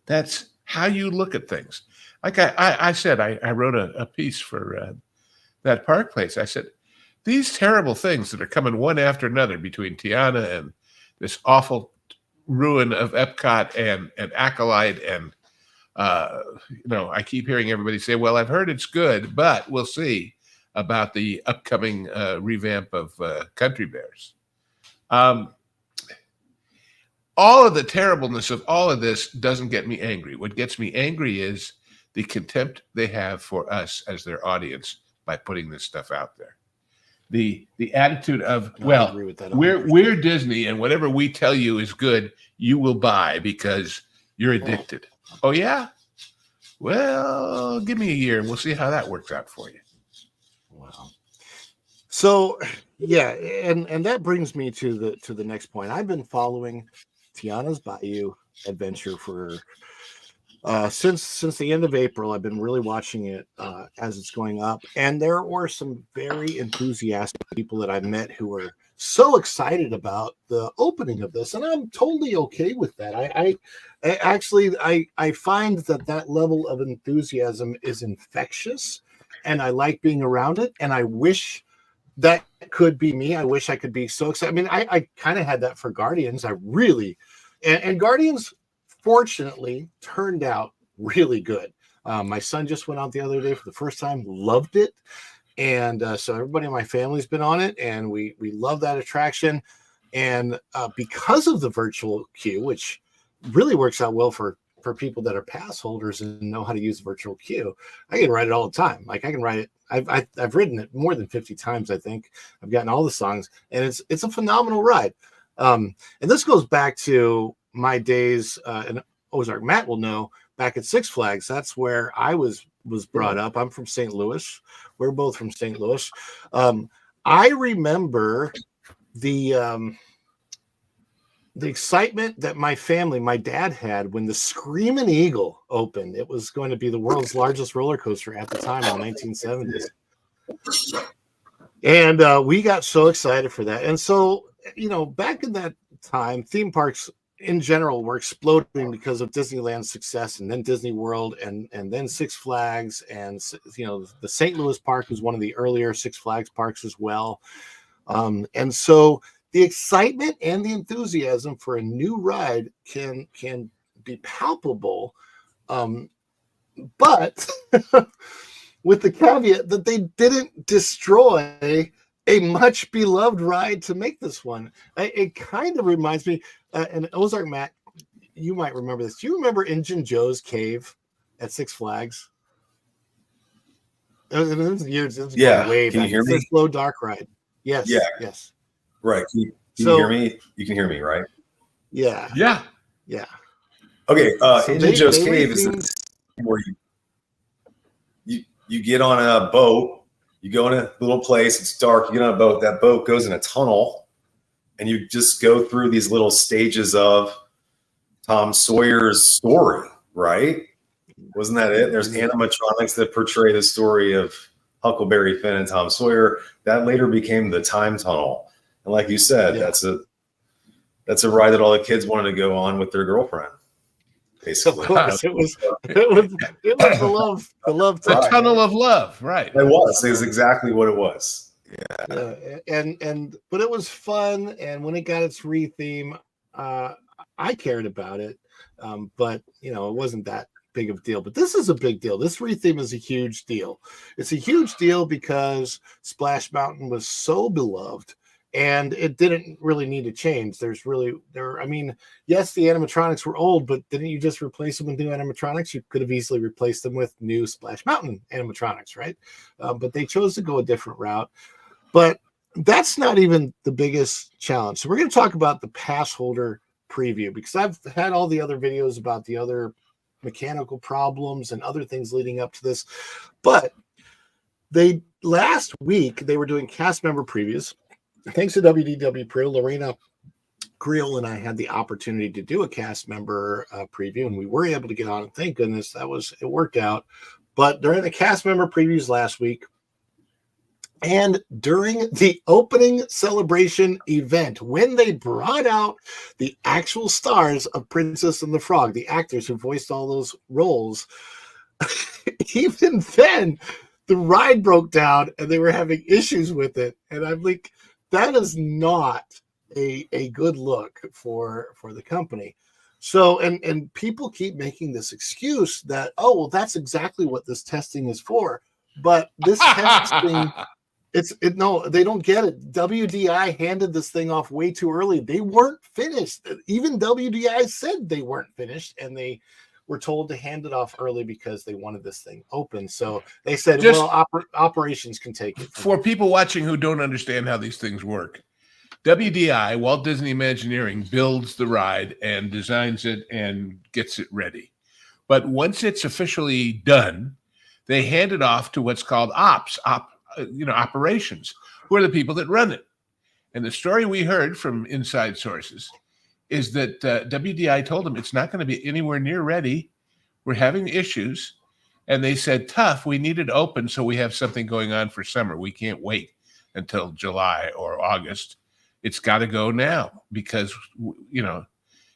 Speaker 5: That's how you look at things. Like I said, I wrote a piece for that park place. I said, these terrible things that are coming one after another between Tiana and this awful ruin of Epcot and Acolyte and I keep hearing everybody say, well, I've heard it's good, but we'll see about the upcoming revamp of Country Bears. All of the terribleness of all of this doesn't get me angry. What gets me angry is the contempt they have for us as their audience by putting this stuff out there. The attitude of, well, we're Disney, and whatever we tell you is good, you will buy because you're addicted. Oh, yeah? Well, give me a year and we'll see how that works out for you.
Speaker 1: Wow. So, yeah, and that brings me to the next point. I've been following Tiana's Bayou adventure for since the end of April. I've been really watching it as it's going up, and there were some very enthusiastic people that I met who were so excited about the opening of this, and I'm totally okay with that. I actually find that level of enthusiasm is infectious, and I like being around it, and I wish that could be me. I wish I could be so excited. I mean, I kind of had that for Guardians. I really, and Guardians fortunately turned out really good. My son just went out the other day for the first time, loved it. And so everybody in my family's been on it, and we love that attraction. And because of the virtual queue, which really works out well for people that are pass holders and know how to use the virtual queue, I can write it all the time. Like I can write it. I've written it more than 50 times, I think. I've gotten all the songs, and it's a phenomenal ride. And this goes back to my days in Ozark. Matt will know, back at Six Flags, that's where I was brought up. I'm from St. Louis. We're both from St. Louis. I remember the excitement that my dad had when the Screaming Eagle opened. It was going to be the world's largest roller coaster at the time in the 1970s. And we got so excited for that. And so, back in that time, theme parks in general were exploding because of Disneyland's success, and then Disney World, and then Six Flags, and the St. Louis park was one of the earlier Six Flags parks as well. And so the excitement and the enthusiasm for a new ride can be palpable, but with the caveat that they didn't destroy a much beloved ride to make this one. It kind of reminds me, and Ozark, Matt, you might remember this. Do you remember Injun Joe's Cave at Six Flags? It was years. It was way
Speaker 4: can
Speaker 1: back.
Speaker 4: You hear me?
Speaker 1: It's a slow dark ride. Yes.
Speaker 4: Yeah.
Speaker 1: Yes.
Speaker 4: Right. Can you hear me? You can hear me, right?
Speaker 1: Yeah.
Speaker 5: Yeah.
Speaker 1: Yeah.
Speaker 4: Okay.
Speaker 1: So
Speaker 4: Injun Joe's Cave is where you get on a boat. You go in a little place. It's dark. You get on a boat. That boat goes in a tunnel, and you just go through these little stages of Tom Sawyer's story, right? Wasn't that it? There's animatronics that portray the story of Huckleberry Finn and Tom Sawyer. That later became the time tunnel. And like you said, that's a ride that all the kids wanted to go on with their girlfriend. Basically.
Speaker 1: Of course, it was the love
Speaker 5: the tunnel of love, right?
Speaker 4: It was exactly what it was.
Speaker 1: And but it was fun, and when it got its re-theme, I cared about it, but it wasn't that big of a deal. But this is a big deal. This re-theme is a huge deal. It's a huge deal because Splash Mountain was so beloved, and it didn't really need to change. Yes, the animatronics were old, but didn't you just replace them with new animatronics? You could have easily replaced them with new Splash Mountain animatronics, right? But they chose to go a different route. But that's not even the biggest challenge. So we're going to talk about the Passholder Preview, because I've had all the other videos about the other mechanical problems and other things leading up to this. But last week they were doing cast member previews. Thanks to WDW Pro, Reina Creole and I had the opportunity to do a cast member preview, and we were able to get on it. Thank goodness it worked out. But during the cast member previews last week, And during the opening celebration event, when they brought out the actual stars of Princess and the Frog, the actors who voiced all those roles, even then, the ride broke down and they were having issues with it. And I'm like, that is not a good look for the company. So, and people keep making this excuse that, oh, well, that's exactly what this testing is for. But this testing, no, they don't get it. WDI handed this thing off way too early. They weren't finished. Even WDI said they weren't finished, and they were told to hand it off early because they wanted this thing open. So they said, operations can take it.
Speaker 5: For people watching who don't understand how these things work, WDI, Walt Disney Imagineering, builds the ride and designs it and gets it ready. But once it's officially done, they hand it off to what's called operations, who are the people that run it. And the story we heard from inside sources is that WDI told them it's not going to be anywhere near ready. We're having issues. And they said, tough, we need it open so we have something going on for summer. We can't wait until July or August. It's got to go now because,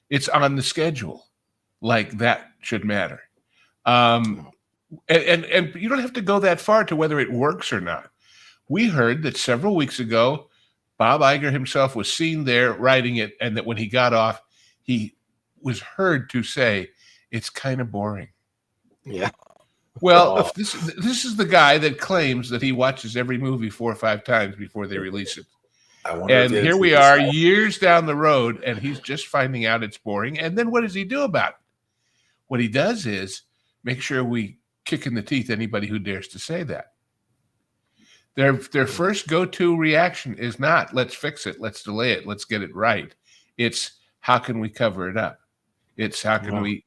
Speaker 5: it's on the schedule. Like that should matter. And you don't have to go that far to whether it works or not. We heard that several weeks ago, Bob Iger himself was seen there riding it, and that when he got off, he was heard to say, it's kind of boring.
Speaker 1: Yeah.
Speaker 5: Well, this is the guy that claims that he watches every movie 4 or 5 times before they release it. And here we are years down the road, and he's just finding out it's boring. And then what does he do about it? What he does is make sure we kick in the teeth anybody who dares to say that. Their first go-to reaction is not, let's fix it, let's delay it, let's get it right. It's, how can we cover it up? It's, how can we,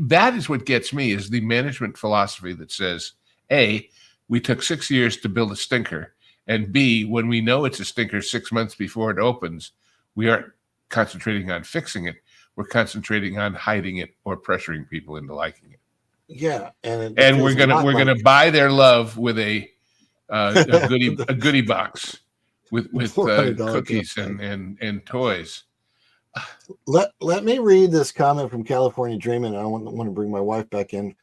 Speaker 5: that is what gets me, is the management philosophy that says, A, we took 6 years to build a stinker, and B, when we know it's a stinker 6 months before it opens, we aren't concentrating on fixing it. We're concentrating on hiding it or pressuring people into liking it.
Speaker 1: Yeah,
Speaker 5: and we're gonna buy their love with a goodie box with cookies and toys.
Speaker 1: Let me read this comment from California Dreamin'. I want to bring my wife back in.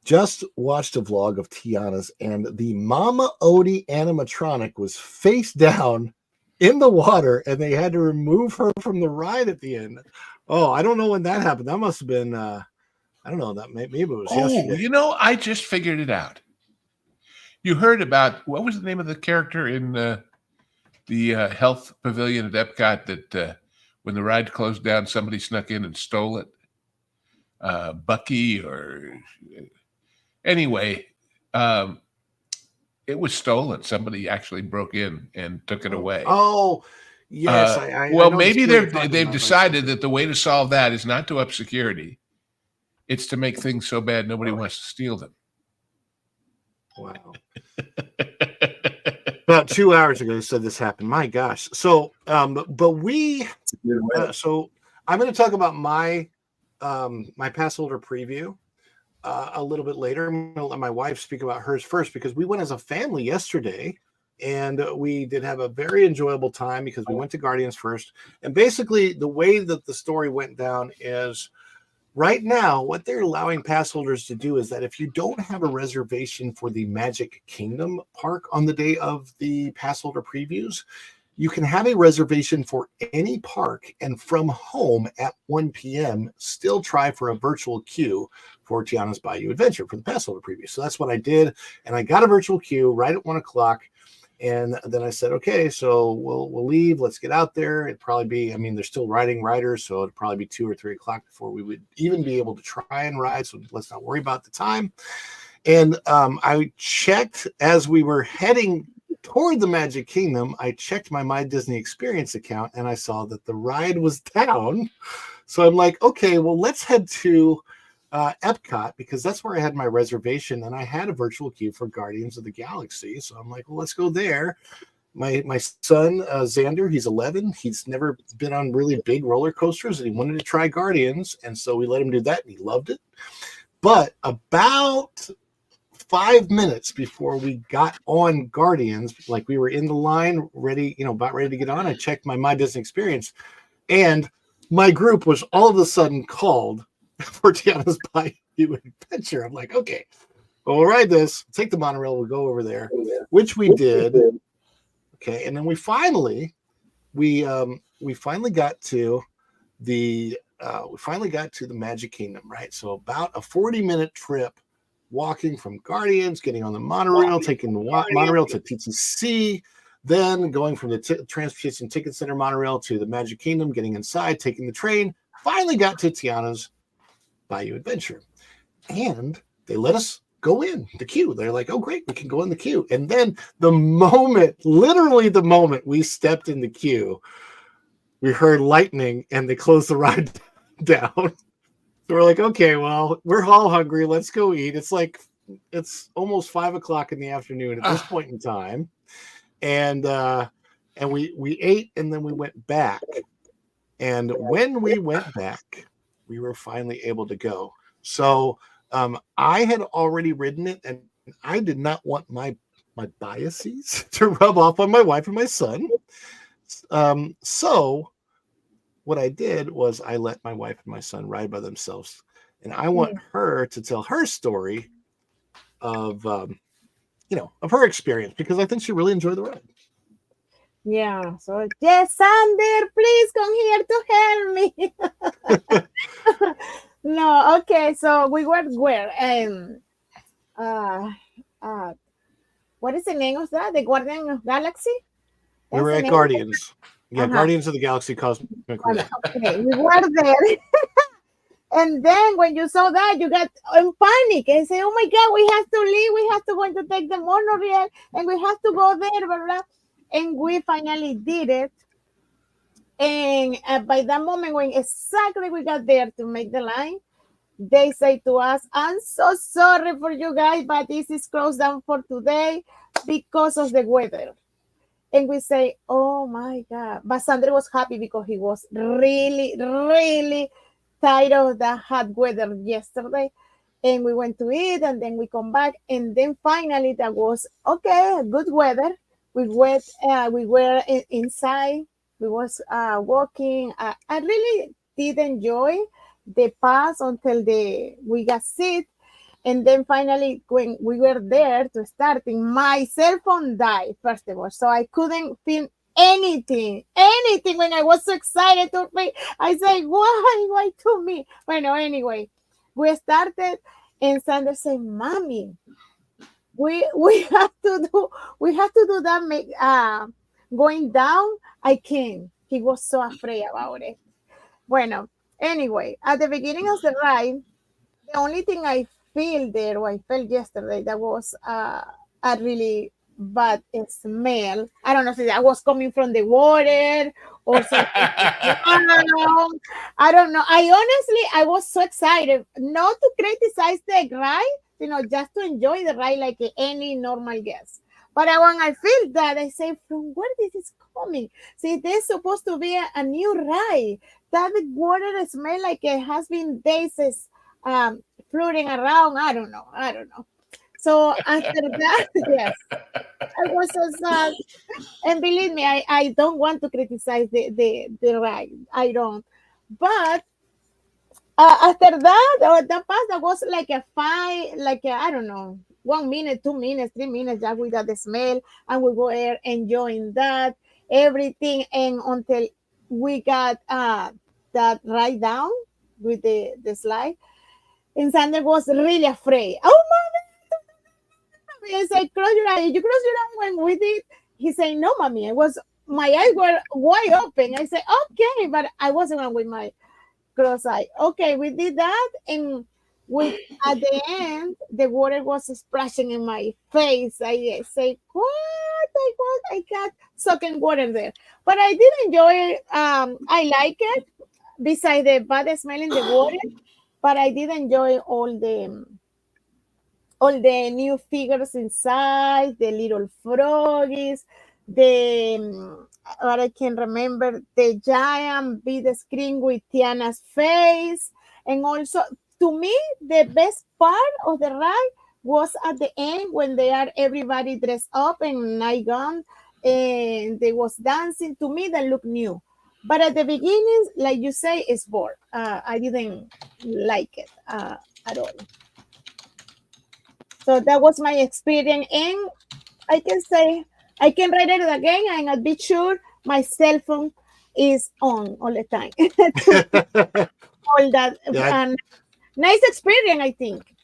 Speaker 1: Just watched a vlog of Tiana's, and the Mama Odie animatronic was face down in the water, and they had to remove her from the ride at the end. Oh, I don't know when that happened. That must have been, I don't know, that maybe it was yesterday.
Speaker 5: I just figured it out. You heard about, what was the name of the character in the health pavilion at Epcot that when the ride closed down, somebody snuck in and stole it? Bucky or... Anyway, it was stolen. Somebody actually broke in and took it away.
Speaker 1: Oh, yes.
Speaker 5: Maybe they've decided that the way to solve that is not to up security. It's to make things so bad nobody wants to steal them.
Speaker 1: Wow. About 2 hours ago, they said this happened. My gosh. So, but we, so I'm going to talk about my Passholder preview a little bit later. I'm going to let my wife speak about hers first, because we went as a family yesterday, and we did have a very enjoyable time because we went to Guardians first. And basically, the way that the story went down is, right now, what they're allowing pass holders to do is that if you don't have a reservation for the Magic Kingdom park on the day of the Passholder previews, you can have a reservation for any park, and from home at 1 p.m. still try for a virtual queue for Tiana's Bayou Adventure for the Passholder preview. So that's what I did, and I got a virtual queue right at 1 o'clock. And then I said, okay, so we'll leave. Let's get out there. It'd probably be, they're still riding riders, so it'd probably be 2 or 3 o'clock before we would even be able to try and ride. So let's not worry about the time. And I checked as we were heading toward the Magic Kingdom. I checked my Disney Experience account, and I saw that the ride was down. So I'm like, okay, well, let's head to Epcot, because that's where I had my reservation, and I had a virtual queue for Guardians of the Galaxy. So I'm like, well, let's go there. My son, Xander, he's 11. He's never been on really big roller coasters, and he wanted to try Guardians. And so we let him do that, and he loved it. But about 5 minutes before we got on Guardians, like we were in the line ready, about ready to get on. I checked my Disney Experience, and my group was all of a sudden called for Tiana's Bayou Adventure. I'm like, okay, we'll ride this, take the monorail, we'll go over there, which we did. Okay, and then we finally got to the Magic Kingdom, right? So about a 40-minute trip walking from Guardians, getting on the monorail, taking the monorail to TTC, then going from the Transportation Ticket Center monorail to the Magic Kingdom, getting inside, taking the train, finally got to Tiana's Bayou Adventure. And they let us go in the queue. They're like, oh, great, we can go in the queue. And then literally the moment we stepped in the queue, we heard lightning and they closed the ride down. So we're like, okay, well, we're all hungry. Let's go eat. It's almost 5 o'clock in the afternoon at this point in time. And we ate, and then we went back. And when we went back, we were finally able to go. So I had already ridden it, and I did not want my biases to rub off on my wife and my son. So what I did was I let my wife and my son ride by themselves, and I want her to tell her story of her experience, because I think she really enjoyed the ride.
Speaker 3: Yeah. So yes, Sander, please come here to help me. No, okay. So we were where? What is the name of that? The Guardian of Galaxy?
Speaker 1: We were at Guardians. Yeah, Guardians of the Galaxy Cosmic Cruise.
Speaker 3: Okay, we were there. And then when you saw that, you got in panic and say, oh my God, we have to leave. We have to go to take the monorail, and we have to go there, blah, blah. And we finally did it. And by that moment, when exactly we got there to make the line, they say to us, I'm so sorry for you guys, but this is closed down for today because of the weather. And we say, oh my God. But Sandra was happy because he was really, really tired of the hot weather yesterday. And we went to eat, and then we come back. And then finally that was, okay, good weather. We were inside. We was walking. I really did enjoy the pass until we got seat. And then finally, when we were there to starting, my cell phone died, first of all. So I couldn't film anything when I was so excited to play. I say, why to me? Well, anyway, we started, and Sandra said, Mommy, we have to do that going down. I can't. He was so afraid about it. Bueno, anyway, at the beginning of the ride, the only thing I felt yesterday, that was a really bad smell. I don't know if that was coming from the water or something. I don't know. I was so excited not to criticize the ride, just to enjoy the ride like any normal guest. But when I feel that, I say, from where this is coming? See, there's supposed to be a new ride. That water smell like it has been days floating around. I don't know. So after that, yes, I was so sad. And believe me, I don't want to criticize the ride. I don't. But after that, the pass, that was like I don't know, 1 minute, 2 minutes, 3 minutes, just without the smell, and we were there enjoying that everything, and until we got that ride down with the slide. And Sander was really afraid. Oh, Mommy! I said, close your eyes. You close your eyes when we did. He said, no, Mommy. My eyes were wide open. I said, okay, but I wasn't with my closed eye. Okay, we did that, and at the end, the water was splashing in my face. I say, what? I got soaking water there. But I did enjoy it. I like it, besides the bad smell in the water. But I did enjoy all the new figures inside, the little froggies, what I can remember, the giant big screen with Tiana's face. And also, to me, the best part of the ride was at the end when they are everybody dressed up in night gown and they was dancing. To me, that looked new. But at the beginning, like you say, it's bored. I didn't like it at all. So that was my experience, and I can say I can write it again, and I'll be sure my cell phone is on all the time to all that.
Speaker 1: Yeah,
Speaker 3: And nice experience, I think.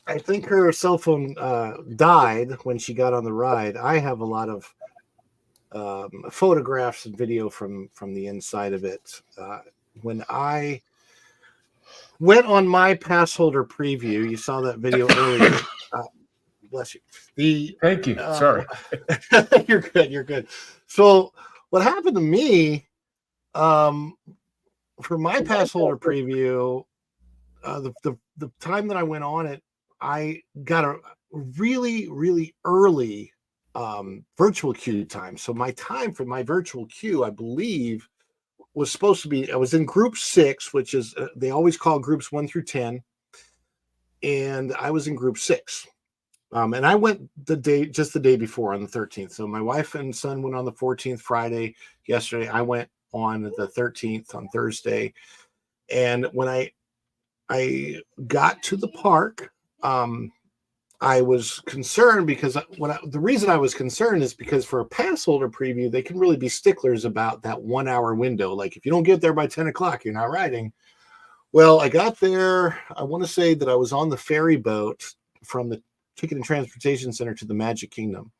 Speaker 1: I think her cell phone died when she got on the ride. I have a lot of photographs and video from the inside of it. When I went on my Passholder preview, you saw that video earlier. Bless you.
Speaker 5: Thank you. Sorry.
Speaker 1: You're good. You're good. So what happened to me for my Passholder preview, the time that I went on it, I got a really, really early virtual queue time. So my time for my virtual queue, I believe, was supposed to be, I was in group 6, which is, they always call groups 1 through 10. And I was in group 6. And I went just the day before on the 13th. So my wife and son went on the 14th Friday yesterday. I went on the 13th on Thursday. And when I got to the park, I was concerned because the reason I was concerned is because for a Passholder preview, they can really be sticklers about that 1 hour window. Like if you don't get there by 10 o'clock, you're not riding. Well, I got there. I want to say that I was on the ferry boat from the Ticket and Transportation Center to the Magic Kingdom.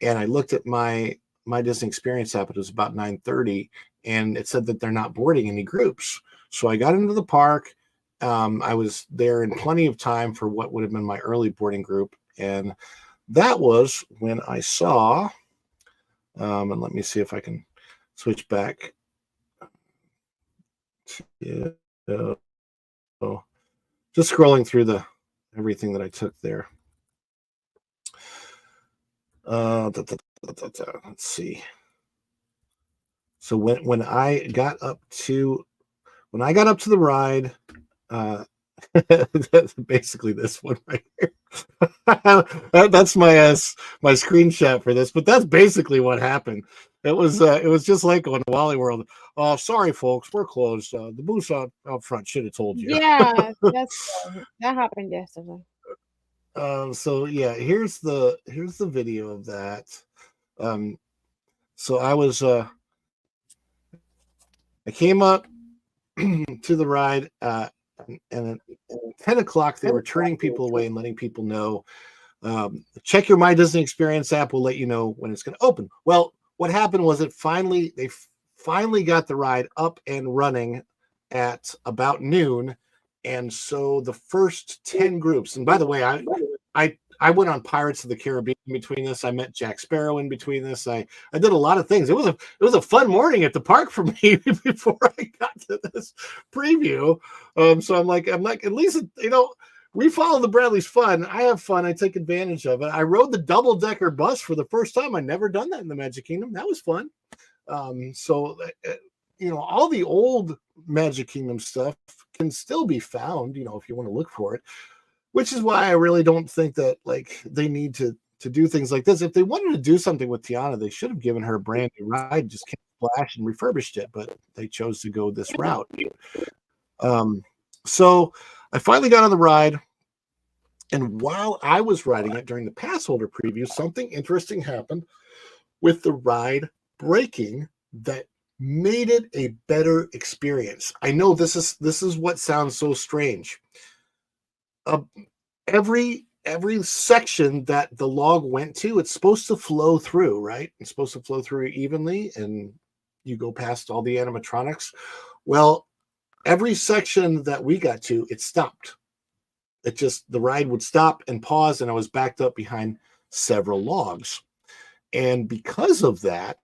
Speaker 1: And I looked at my Disney Experience app. It was about 9:30 and it said that they're not boarding any groups. So I got into the park. I was there in plenty of time for what would have been my early boarding group. And that was when I saw, and let me see if I can switch back. Yeah. Just scrolling through everything that I took there. Let's see. So when I got up to the ride, that's basically this one right here. That's my screenshot for this, but that's basically what happened. It was just like on Wally World. Oh, sorry, folks, we're closed. The booth out front should have told you.
Speaker 3: Yeah, that happened yesterday.
Speaker 1: So yeah, here's the video of that. So I came up to the ride, and at 10 o'clock they were turning people away and letting people know, check your My Disney Experience app. We'll let you know when it's going to open. Well, what happened was they finally got the ride up and running at about noon. And so the first 10 groups, and by the way, I went on Pirates of the Caribbean in between this. I met Jack Sparrow in between this. I did a lot of things. It was a fun morning at the park for me before I got to this preview. So I'm like, at least, we follow the Bradley's fun. I have fun. I take advantage of it. I rode the double-decker bus for the first time. I'd never done that in the Magic Kingdom. That was fun. So all the old Magic Kingdom stuff can still be found, if you want to look for it, which is why I really don't think that they need to do things like this. If they wanted to do something with Tiana, they should have given her a brand new ride, just splash and refurbished it, but they chose to go this route. So I finally got on the ride, and while I was riding it during the Passholder preview, something interesting happened with the ride braking that made it a better experience. I know this is what sounds so strange. Every section that the log went to, it's supposed to flow through, right? It's supposed to flow through evenly, and you go past all the animatronics. Well, every section that we got to, it stopped. The ride would stop and pause, and I was backed up behind several logs. And because of that,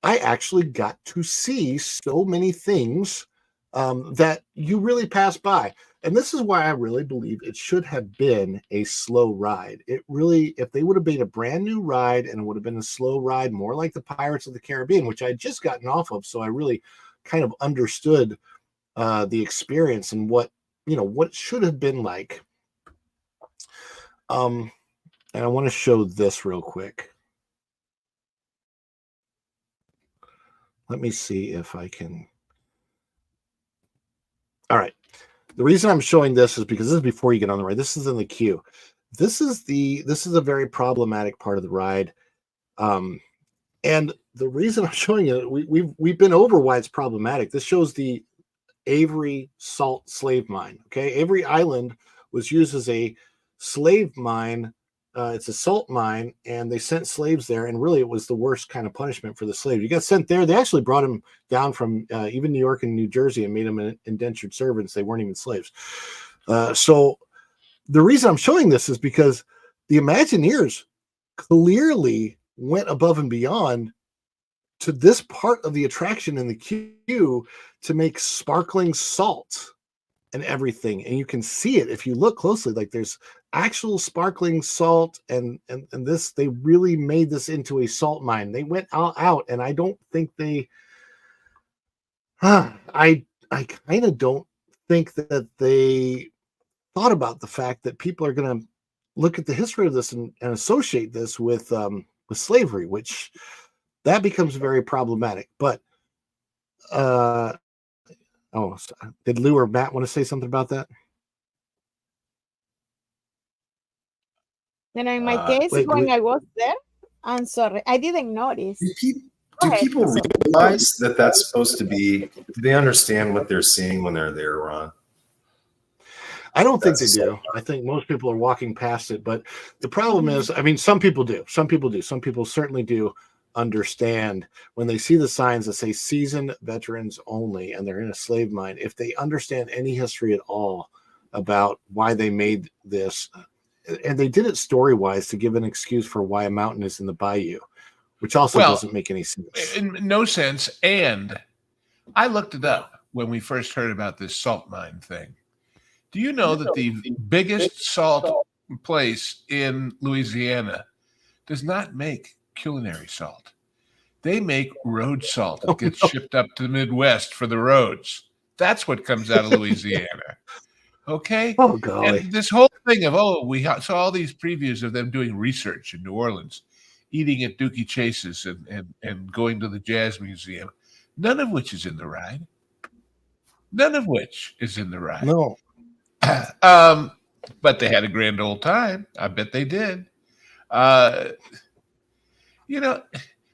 Speaker 1: I actually got to see so many things that you really pass by. And this is why I really believe it should have been a slow ride. It really, if they would have made a brand new ride and it would have been a slow ride, more like the Pirates of the Caribbean, which I had just gotten off of, so I really kind of understood the experience and what it should have been like. And I want to show this real quick. Let me see if I can. All right. The reason I'm showing this is because this is before you get on the ride. This is in the queue. This is a very problematic part of the ride. And the reason I'm showing it, we've been over why it's problematic. This shows the Avery salt slave mine. Okay, Avery Island was used as a slave mine. It's a salt mine, and they sent slaves there. And really, it was the worst kind of punishment for the slaves. You got sent there. They actually brought them down from even New York and New Jersey and made them indentured servants. They weren't even slaves. So the reason I'm showing this is because the Imagineers clearly went above and beyond to this part of the attraction in the queue to make sparkling salt and everything. And you can see it if you look closely, like there's actual sparkling salt and this, they really made this into a salt mine. They went all out, and I don't think they, I kind of don't think that they thought about the fact that people are going to look at the history of this and associate this with slavery, which that becomes very problematic. But did Lou or Matt want to say something about that?
Speaker 3: In my case, when I was there, I'm sorry, I didn't notice.
Speaker 4: Do people realize that that's supposed to be? Do they understand what they're seeing when they're there, Ron?
Speaker 1: I don't think they do. I think most people are walking past it. But the problem is, I mean, some people do. Some people do. Some people certainly do understand when they see the signs that say seasoned veterans only and they're in a slave mine. If they understand any history at all about why they made this, and they did it story-wise to give an excuse for why a mountain is in the bayou, which also doesn't make any sense.
Speaker 5: No sense. And I looked it up when we first heard about this salt mine thing. Do you know that the biggest salt place in Louisiana does not make culinary salt? They make road salt. It gets shipped up to the Midwest for the roads. That's what comes out of Louisiana. Okay?
Speaker 1: Oh, golly.
Speaker 5: And this whole thing of, we saw all these previews of them doing research in New Orleans, eating at Dookie Chase's and going to the Jazz Museum, none of which is in the ride. None of which is in the ride.
Speaker 1: No.
Speaker 5: But they had a grand old time. I bet they did.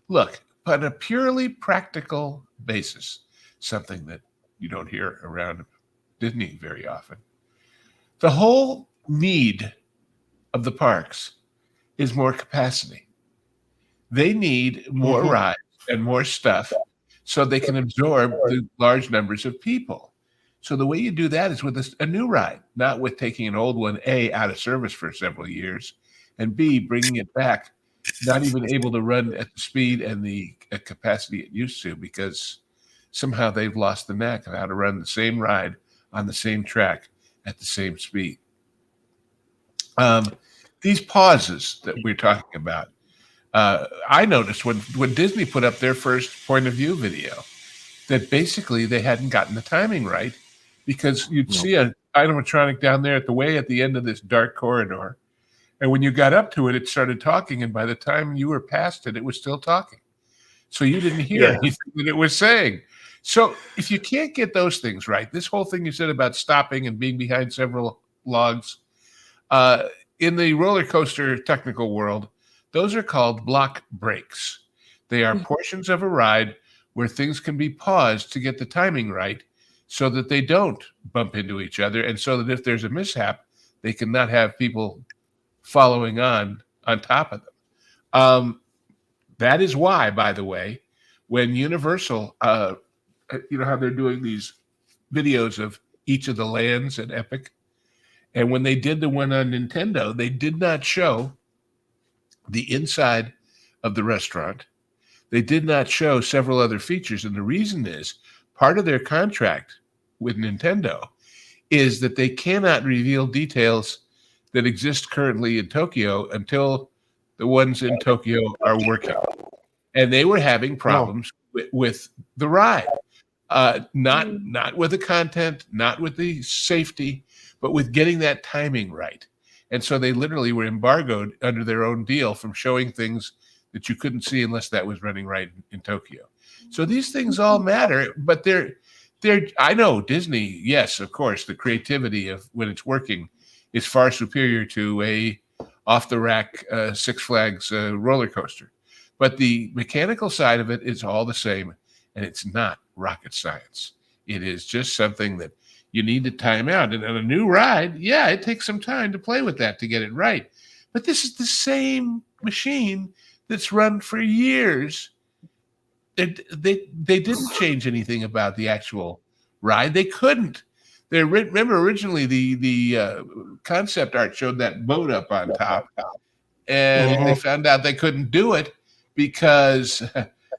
Speaker 5: Look, on a purely practical basis, something that you don't hear around Disney very often, the whole need of the parks is more capacity. They need more rides and more stuff so they can absorb the large numbers of people. So the way you do that is with a new ride, not with taking an old one, A, out of service for several years, and B, bringing it back, not even able to run at the speed and the capacity it used to, because somehow they've lost the knack of how to run the same ride on the same track at the same speed. These pauses that we're talking about, I noticed when Disney put up their first point of view video that basically they hadn't gotten the timing right, because you'd see an animatronic down there at the end of this dark corridor. And when you got up to it, it started talking. And by the time you were past it, it was still talking. So you didn't hear anything that it was saying. So if you can't get those things right, this whole thing you said about stopping and being behind several logs, in the roller coaster technical world, those are called block breaks. They are portions of a ride where things can be paused to get the timing right so that they don't bump into each other, and so that if there's a mishap, they cannot have people following on top of them. That is why, by the way, when Universal, you know how they're doing these videos of each of the lands at Epic, and when they did the one on Nintendo, they did not show the inside of the restaurant. They did not show several other features, and the reason is part of their contract with Nintendo is that they cannot reveal details that exist currently in Tokyo until the ones in Tokyo are working. And they were having problems with the ride, not with the content, not with the safety, but with getting that timing right. And so they literally were embargoed under their own deal from showing things that you couldn't see unless that was running right in Tokyo. So these things all matter, but they're I know Disney, yes, of course, the creativity of when it's working is far superior to a off-the-rack Six Flags roller coaster. But the mechanical side of it is all the same, and it's not rocket science. It is just something that you need to time out. And on a new ride, yeah, it takes some time to play with that to get it right. But this is the same machine that's run for years. They didn't change anything about the actual ride. They couldn't. Remember originally the concept art showed that boat up on top, and they found out they couldn't do it because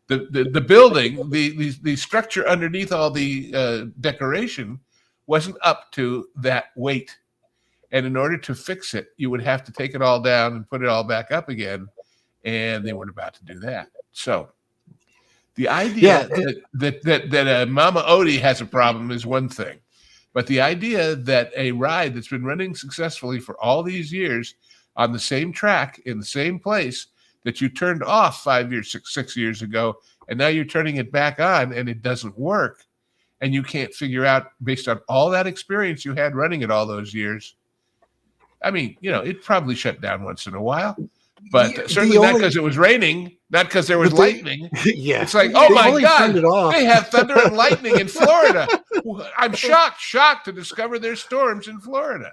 Speaker 5: the building, the structure underneath all the decoration wasn't up to that weight. And in order to fix it, you would have to take it all down and put it all back up again. And they weren't about to do that. So the idea that Mama Odie has a problem is one thing. But the idea that a ride that's been running successfully for all these years on the same track in the same place that you turned off 6 years ago, and now you're turning it back on and it doesn't work, and you can't figure out based on all that experience you had running it all those years. I mean, it probably shut down once in a while, but certainly not because it was raining, not because there was lightning.
Speaker 1: Yeah.
Speaker 5: It's like, oh my God, they have thunder and lightning in Florida. I'm shocked to discover there's storms in Florida.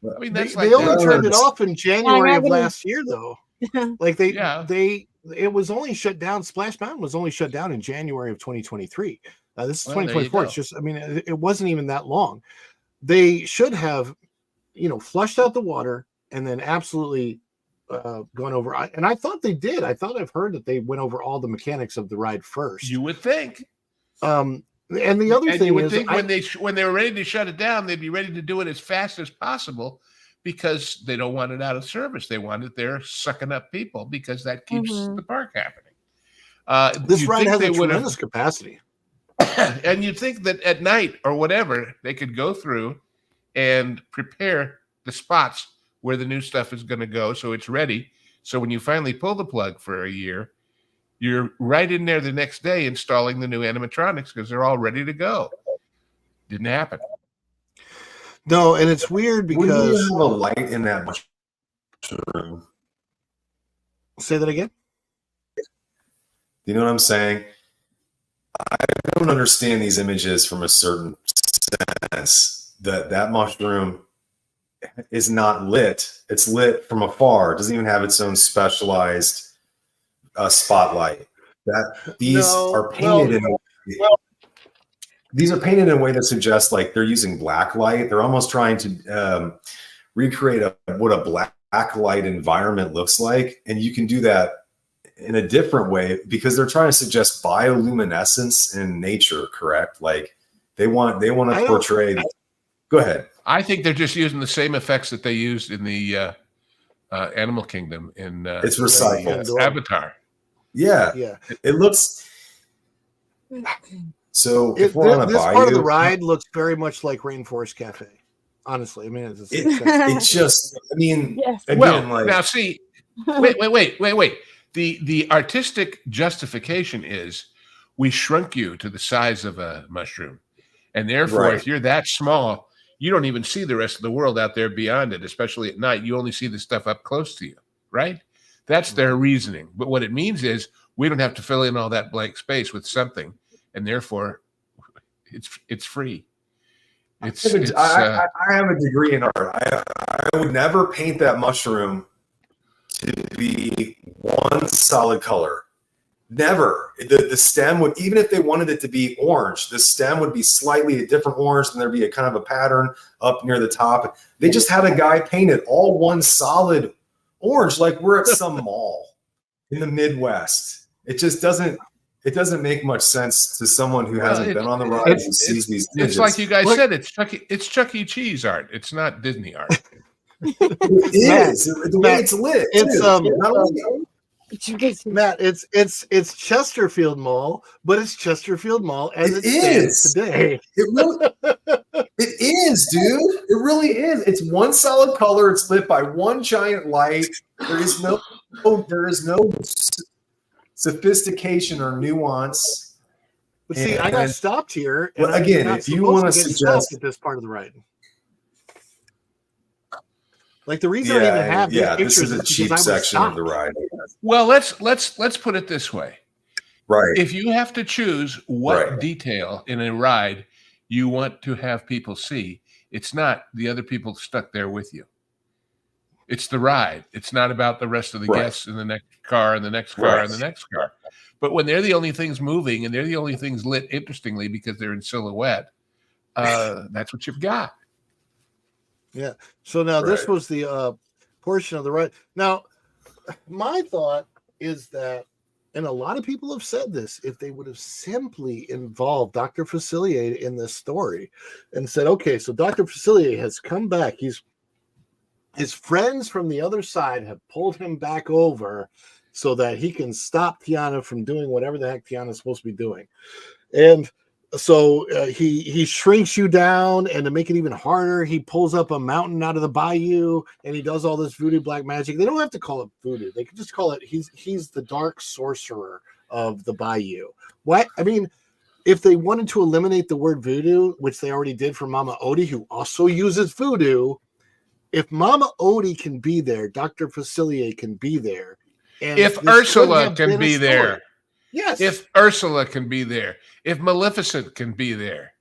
Speaker 5: I mean, that's
Speaker 1: they only turned it off in January of last year, though. Like it was only shut down. Splash Mountain was only shut down in January of 2023. This is 2024. It's just, I mean, it wasn't even that long. They should have, flushed out the water and then absolutely gone over. And I thought they did. I thought I've heard that they went over all the mechanics of the ride first.
Speaker 5: You would think.
Speaker 1: And the other thing is,
Speaker 5: when they were ready to shut it down, they'd be ready to do it as fast as possible because they don't want it out of service. They want it there sucking up people because that keeps the park happening.
Speaker 1: This ride has a tremendous capacity.
Speaker 5: And you'd think that at night or whatever, they could go through and prepare the spots where the new stuff is going to go so it's ready. So when you finally pull the plug for a year, you're right in there the next day installing the new animatronics because they're all ready to go. Didn't happen.
Speaker 1: No, and it's weird because
Speaker 4: you have a light in that room.
Speaker 1: Say that again.
Speaker 4: You know what I'm saying? I don't understand these images from a certain sense. That mushroom is not lit. It's lit from afar. It doesn't even have its own specialized spotlight. These are painted in a way that suggests like they're using black light. They're almost trying to recreate what a black light environment looks like, and you can do that in a different way because they're trying to suggest bioluminescence in nature. Correct? Like they want to portray. Go ahead.
Speaker 5: I think they're just using the same effects that they used in the Animal Kingdom in
Speaker 4: it's recycled
Speaker 5: Avatar.
Speaker 4: Yeah. It looks. So if we're on a
Speaker 1: this
Speaker 4: Bayou,
Speaker 1: part of the ride looks very much like Rainforest Cafe. Honestly, I mean,
Speaker 4: it's just. I mean,
Speaker 3: yes.
Speaker 4: Again,
Speaker 5: now see, wait. The artistic justification is we shrunk you to the size of a mushroom, and therefore, if you're that small, you don't even see the rest of the world out there beyond it, especially at night. You only see the stuff up close to you, right? That's their reasoning. But what it means is we don't have to fill in all that blank space with something, and therefore it's free.
Speaker 4: I have a degree in art. I would never paint that mushroom to be one solid color. Never. The stem would, even if they wanted it to be orange, the stem would be slightly a different orange, and there'd be a kind of a pattern up near the top. They just had a guy paint it all one solid orange, like we're at some mall in the Midwest. It just doesn't make much sense to someone who hasn't been on the ride and sees these images.
Speaker 5: It's like you guys said, it's Chuck E. Cheese art. It's not Disney art.
Speaker 4: It is. The way it's lit.
Speaker 1: Matt, it's Chesterfield Mall, but it's Chesterfield Mall as it stands today.
Speaker 4: It is, dude. It really is. It's one solid color. It's lit by one giant light. There is no sophistication or nuance.
Speaker 1: But see, I got stopped here.
Speaker 4: Well, again, if you want to suggest
Speaker 1: at this part of the ride, like the reason I even have
Speaker 4: this is a cheap section of the ride.
Speaker 5: Well, let's put it this way.
Speaker 4: Right.
Speaker 5: If you have to choose what detail in a ride you want to have people see, it's not the other people stuck there with you. It's the ride. It's not about the rest of the guests in the next car and the next car and the next car. But when they're the only things moving and they're the only things lit interestingly because they're in silhouette, that's what you've got.
Speaker 1: Yeah. So now this was the portion of the ride. Now, my thought is that, and a lot of people have said this, if they would have simply involved Dr. Facilier in this story and said, okay, so Dr. Facilier has come back. His friends from the other side have pulled him back over so that he can stop Tiana from doing whatever the heck Tiana's supposed to be doing. And so he shrinks you down, and to make it even harder, he pulls up a mountain out of the bayou, and he does all this voodoo black magic. They don't have to call it voodoo. They can just call it he's the dark sorcerer of the bayou. What? I mean, if they wanted to eliminate the word voodoo, which they already did for Mama Odie, who also uses voodoo, if Mama Odie can be there, Dr. Facilier can be there. And
Speaker 5: if Ursula can be there.
Speaker 1: Yes.
Speaker 5: If Ursula can be there. If Maleficent can be there.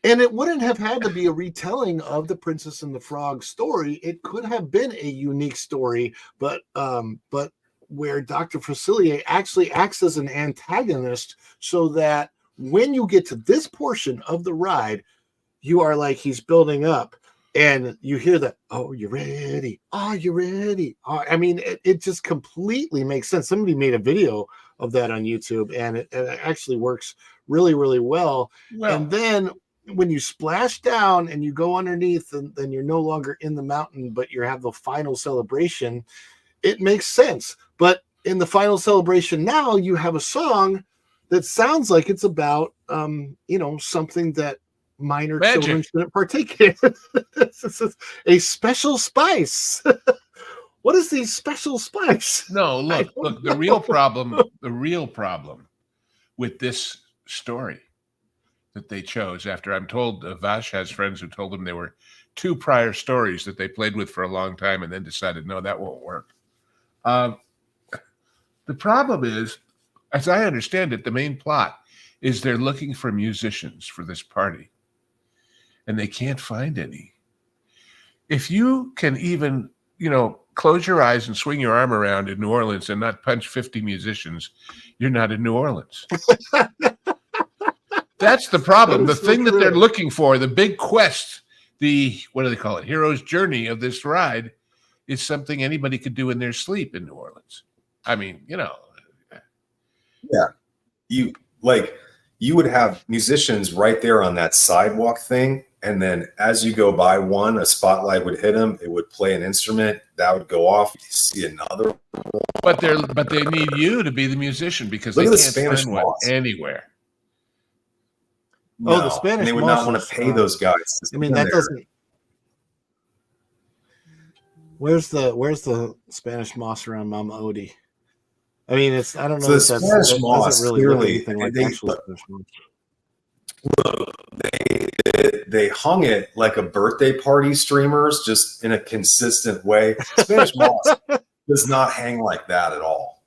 Speaker 1: And it wouldn't have had to be a retelling of the Princess and the Frog story. It could have been a unique story, but where Dr. Facilier actually acts as an antagonist so that when you get to this portion of the ride, you are like, he's building up. And you hear that, oh, you're ready. Oh, you're ready. Oh, I mean, it just completely makes sense. Somebody made a video of that on YouTube, and it actually works really, really well. And then when you splash down and you go underneath, and then you're no longer in the mountain, but you have the final celebration, it makes sense. But in the final celebration now, you have a song that sounds like it's about, something that minor children shouldn't partake in. This is a special spice. What is the special spice?
Speaker 5: No, look, the real problem with this story that they chose, after I'm told Vash has friends who told him there were 2 prior stories that they played with for a long time and then decided, no, that won't work. The problem is, as I understand it, the main plot is they're looking for musicians for this party. And they can't find any. If you can even, close your eyes and swing your arm around in New Orleans and not punch 50 musicians, you're not in New Orleans. That's the problem. The thing that they're looking for, the big quest, what do they call it? Hero's journey of this ride is something anybody could do in their sleep in New Orleans. I mean,
Speaker 4: Yeah. You would have musicians right there on that sidewalk thing. And then as you go by one, a spotlight would hit them. It would play an instrument that would go off. You see another.
Speaker 5: But they need you to be the musician because they can't find one anywhere.
Speaker 1: No, the Spanish.
Speaker 4: They would not want to pay those guys.
Speaker 1: I mean, that doesn't. Where's the Spanish moss around Mama Odie? I mean, I don't know.
Speaker 4: So the Spanish moss
Speaker 1: really
Speaker 4: clearly,
Speaker 1: anything like actual Spanish moss.
Speaker 4: They hung it like a birthday party streamers, just in a consistent way. Spanish moss does not hang like that at all.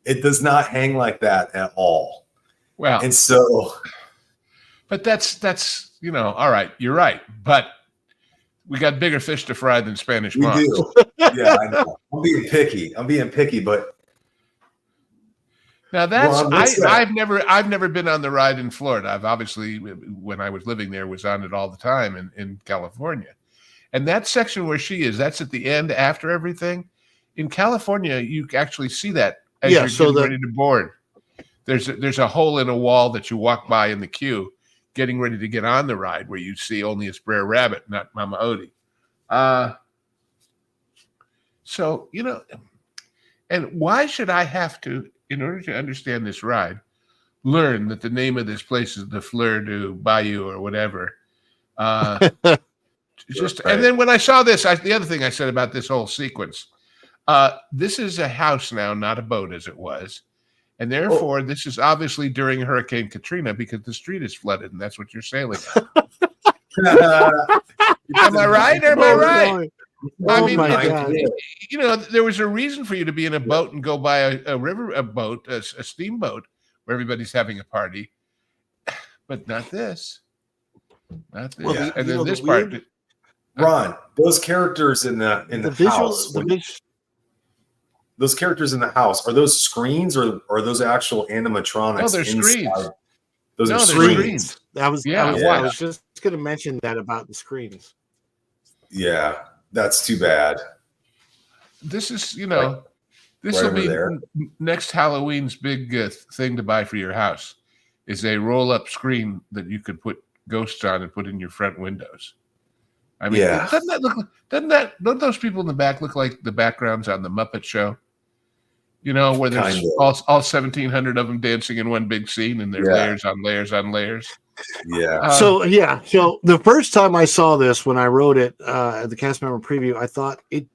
Speaker 4: It does not hang like that at all.
Speaker 5: Well,
Speaker 4: and so,
Speaker 5: but that's all right. You're right, but we got bigger fish to fry than Spanish moss.
Speaker 4: We do. Yeah, I know. I'm being picky, but.
Speaker 5: Now I've never been on the ride in Florida. I've obviously, when I was living there, was on it all the time in California. And that section where she is, that's at the end after everything. In California, you actually see that as you're getting ready to board. There's a hole in a wall that you walk by in the queue, getting ready to get on the ride, where you see only a Brer Rabbit, not Mama Odie. So And why should I have to, in order to understand this ride, learn that the name of this place is the Fleur du Bayou or whatever? And then when I saw this, the other thing I said about this whole sequence, this is a house now, not a boat as it was. And therefore, this is obviously during Hurricane Katrina because the street is flooded, and that's what you're sailing on. Am I right? Or am I right? I mean, there was a reason for you to be in a boat and go by a steamboat where everybody's having a party, but not this. Not this.
Speaker 1: Well,
Speaker 5: and then this part.
Speaker 4: Ron, those characters in the house. Those characters in the house, are those screens or are those actual animatronics?
Speaker 5: No, they're screens.
Speaker 4: Those are screens.
Speaker 1: I was just going to mention that about the screens.
Speaker 4: Yeah, that's too bad.
Speaker 5: This is, this will be next Halloween's big thing to buy for your house is a roll-up screen that you could put ghosts on and put in your front windows. I mean, don't those people in the back look like the backgrounds on the Muppet Show? Where there's all 1,700 of them dancing in one big scene, and they're layers on layers on layers.
Speaker 4: Yeah.
Speaker 1: So the first time I saw this, when I wrote it at the cast member preview, I thought it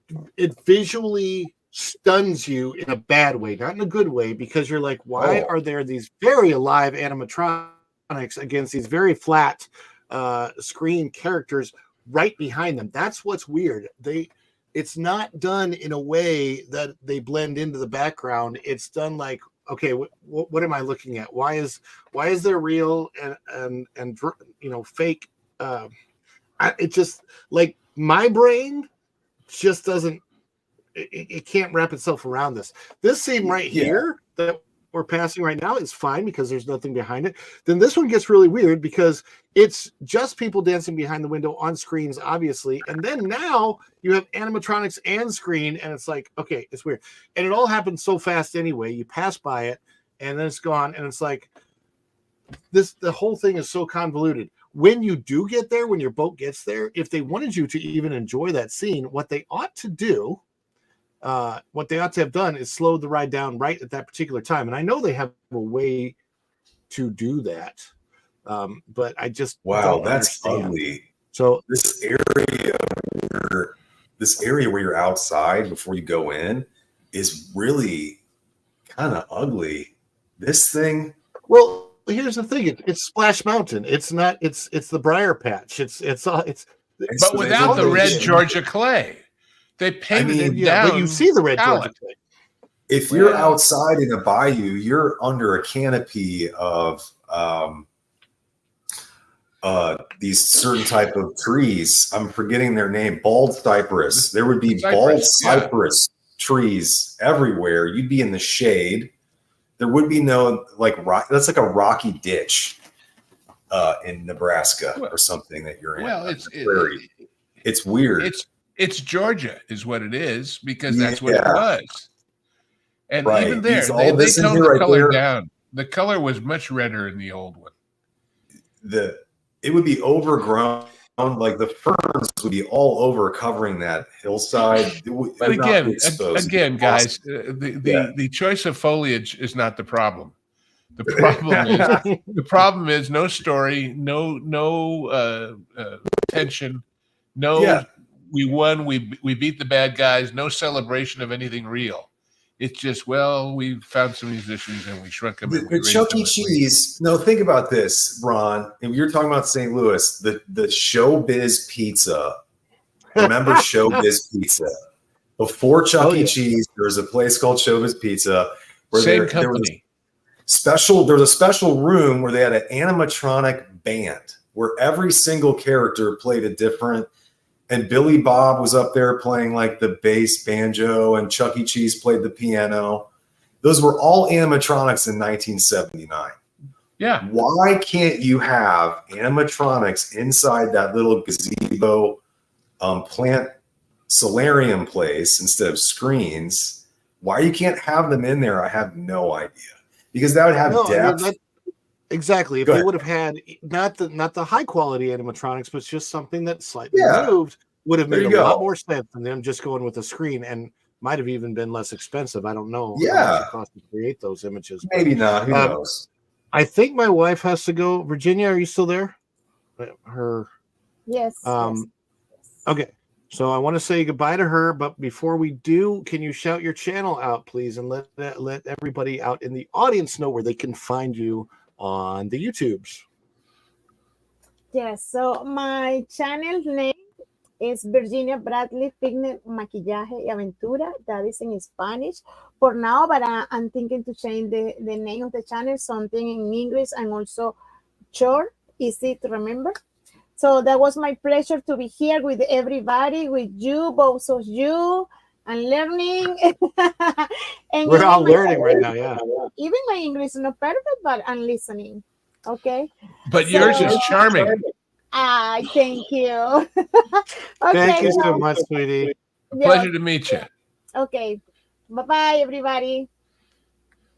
Speaker 1: visually stuns you in a bad way, not in a good way, because you're like, why are there these very alive animatronics against these very flat screen characters right behind them? That's what's weird. It's not done in a way that they blend into the background. It's done like, okay, what am I looking at? Why is there real and fake? It just, like, my brain just doesn't. It can't wrap itself around this. This scene right here that we're passing right now is fine because there's nothing behind it. Then this one gets really weird because it's just people dancing behind the window on screens, obviously. And then now you have animatronics and screen, and it's like, okay, it's weird. And it all happens so fast anyway. You pass by it, and then it's gone, and it's like the whole thing is so convoluted. When you do get there, when your boat gets there, if they wanted you to even enjoy that scene, what they ought to do, what they ought to have done is slowed the ride down right at that particular time. And I know they have a way to do that. But I just
Speaker 4: that's understand. Ugly.
Speaker 1: So
Speaker 4: this area where you're outside before you go in is really kind of ugly. This thing.
Speaker 1: Well, here's the thing: it's Splash Mountain. It's not. It's the Briar Patch.
Speaker 5: But without the red Georgia clay, they painted it down.
Speaker 1: But you see the red Georgia clay.
Speaker 4: If you're outside in a bayou, you're under a canopy of these certain type of trees. I'm forgetting their name. Bald cypress. There would be bald cypress trees everywhere. You'd be in the shade. There would be no that's like a rocky ditch in Nebraska or something that you're in.
Speaker 5: Well,
Speaker 4: it's weird.
Speaker 5: It's Georgia is what it is because that's what it was. And even there, they toned the color down. The color was much redder in the old one.
Speaker 4: It would be overgrown, like the ferns would be all over covering that hillside.
Speaker 5: But again, guys, the choice of foliage is not the problem. The problem is no story, no tension, no. We won. We beat the bad guys. No celebration of anything real. It's just, we found some musicians and we shrunk them.
Speaker 4: The Chuck E. Cheese. No, think about this, Ron. And you're talking about St. Louis. The Showbiz Pizza. Remember Showbiz Pizza? Before Chuck E. Cheese, there was a place called Showbiz Pizza. Where
Speaker 5: Same company.
Speaker 4: There was a special room where they had an animatronic band where every single character played a different. And Billy Bob was up there playing like the bass banjo, and Chuck E. Cheese played the piano. Those were all animatronics in 1979.
Speaker 5: Yeah.
Speaker 4: Why can't you have animatronics inside that little gazebo plant solarium place instead of screens? Why you can't have them in there, I have no idea. Because that would have depth.
Speaker 1: Exactly. If they would have had not the high quality animatronics, but just something that slightly moved, would have made a lot more sense than them just going with a screen. And might have even been less expensive. I don't know.
Speaker 4: Yeah.
Speaker 1: How much it cost to create those images.
Speaker 4: Maybe not. Who knows?
Speaker 1: I think my wife has to go. Virginia, are you still there?
Speaker 3: Yes. Yes.
Speaker 1: Okay. So I want to say goodbye to her, but before we do, can you shout your channel out, please, and let everybody out in the audience know where they can find you on the YouTubes.
Speaker 3: Yes. So my channel name is Virginia Bradley Fitness Maquillaje y Aventura. That is in Spanish for now, but I'm thinking to change the name of the channel, something in English and also short, easy to remember. So that was my pleasure to be here with everybody, with you, both of you, and learning. And
Speaker 1: we're all learning right now, yeah.
Speaker 3: Even my English is not perfect, but I'm listening. Okay.
Speaker 5: But yours is charming.
Speaker 3: Thank you. Okay,
Speaker 1: thank you so much, sweetie.
Speaker 5: Pleasure to meet you.
Speaker 3: Okay. Bye-bye, everybody.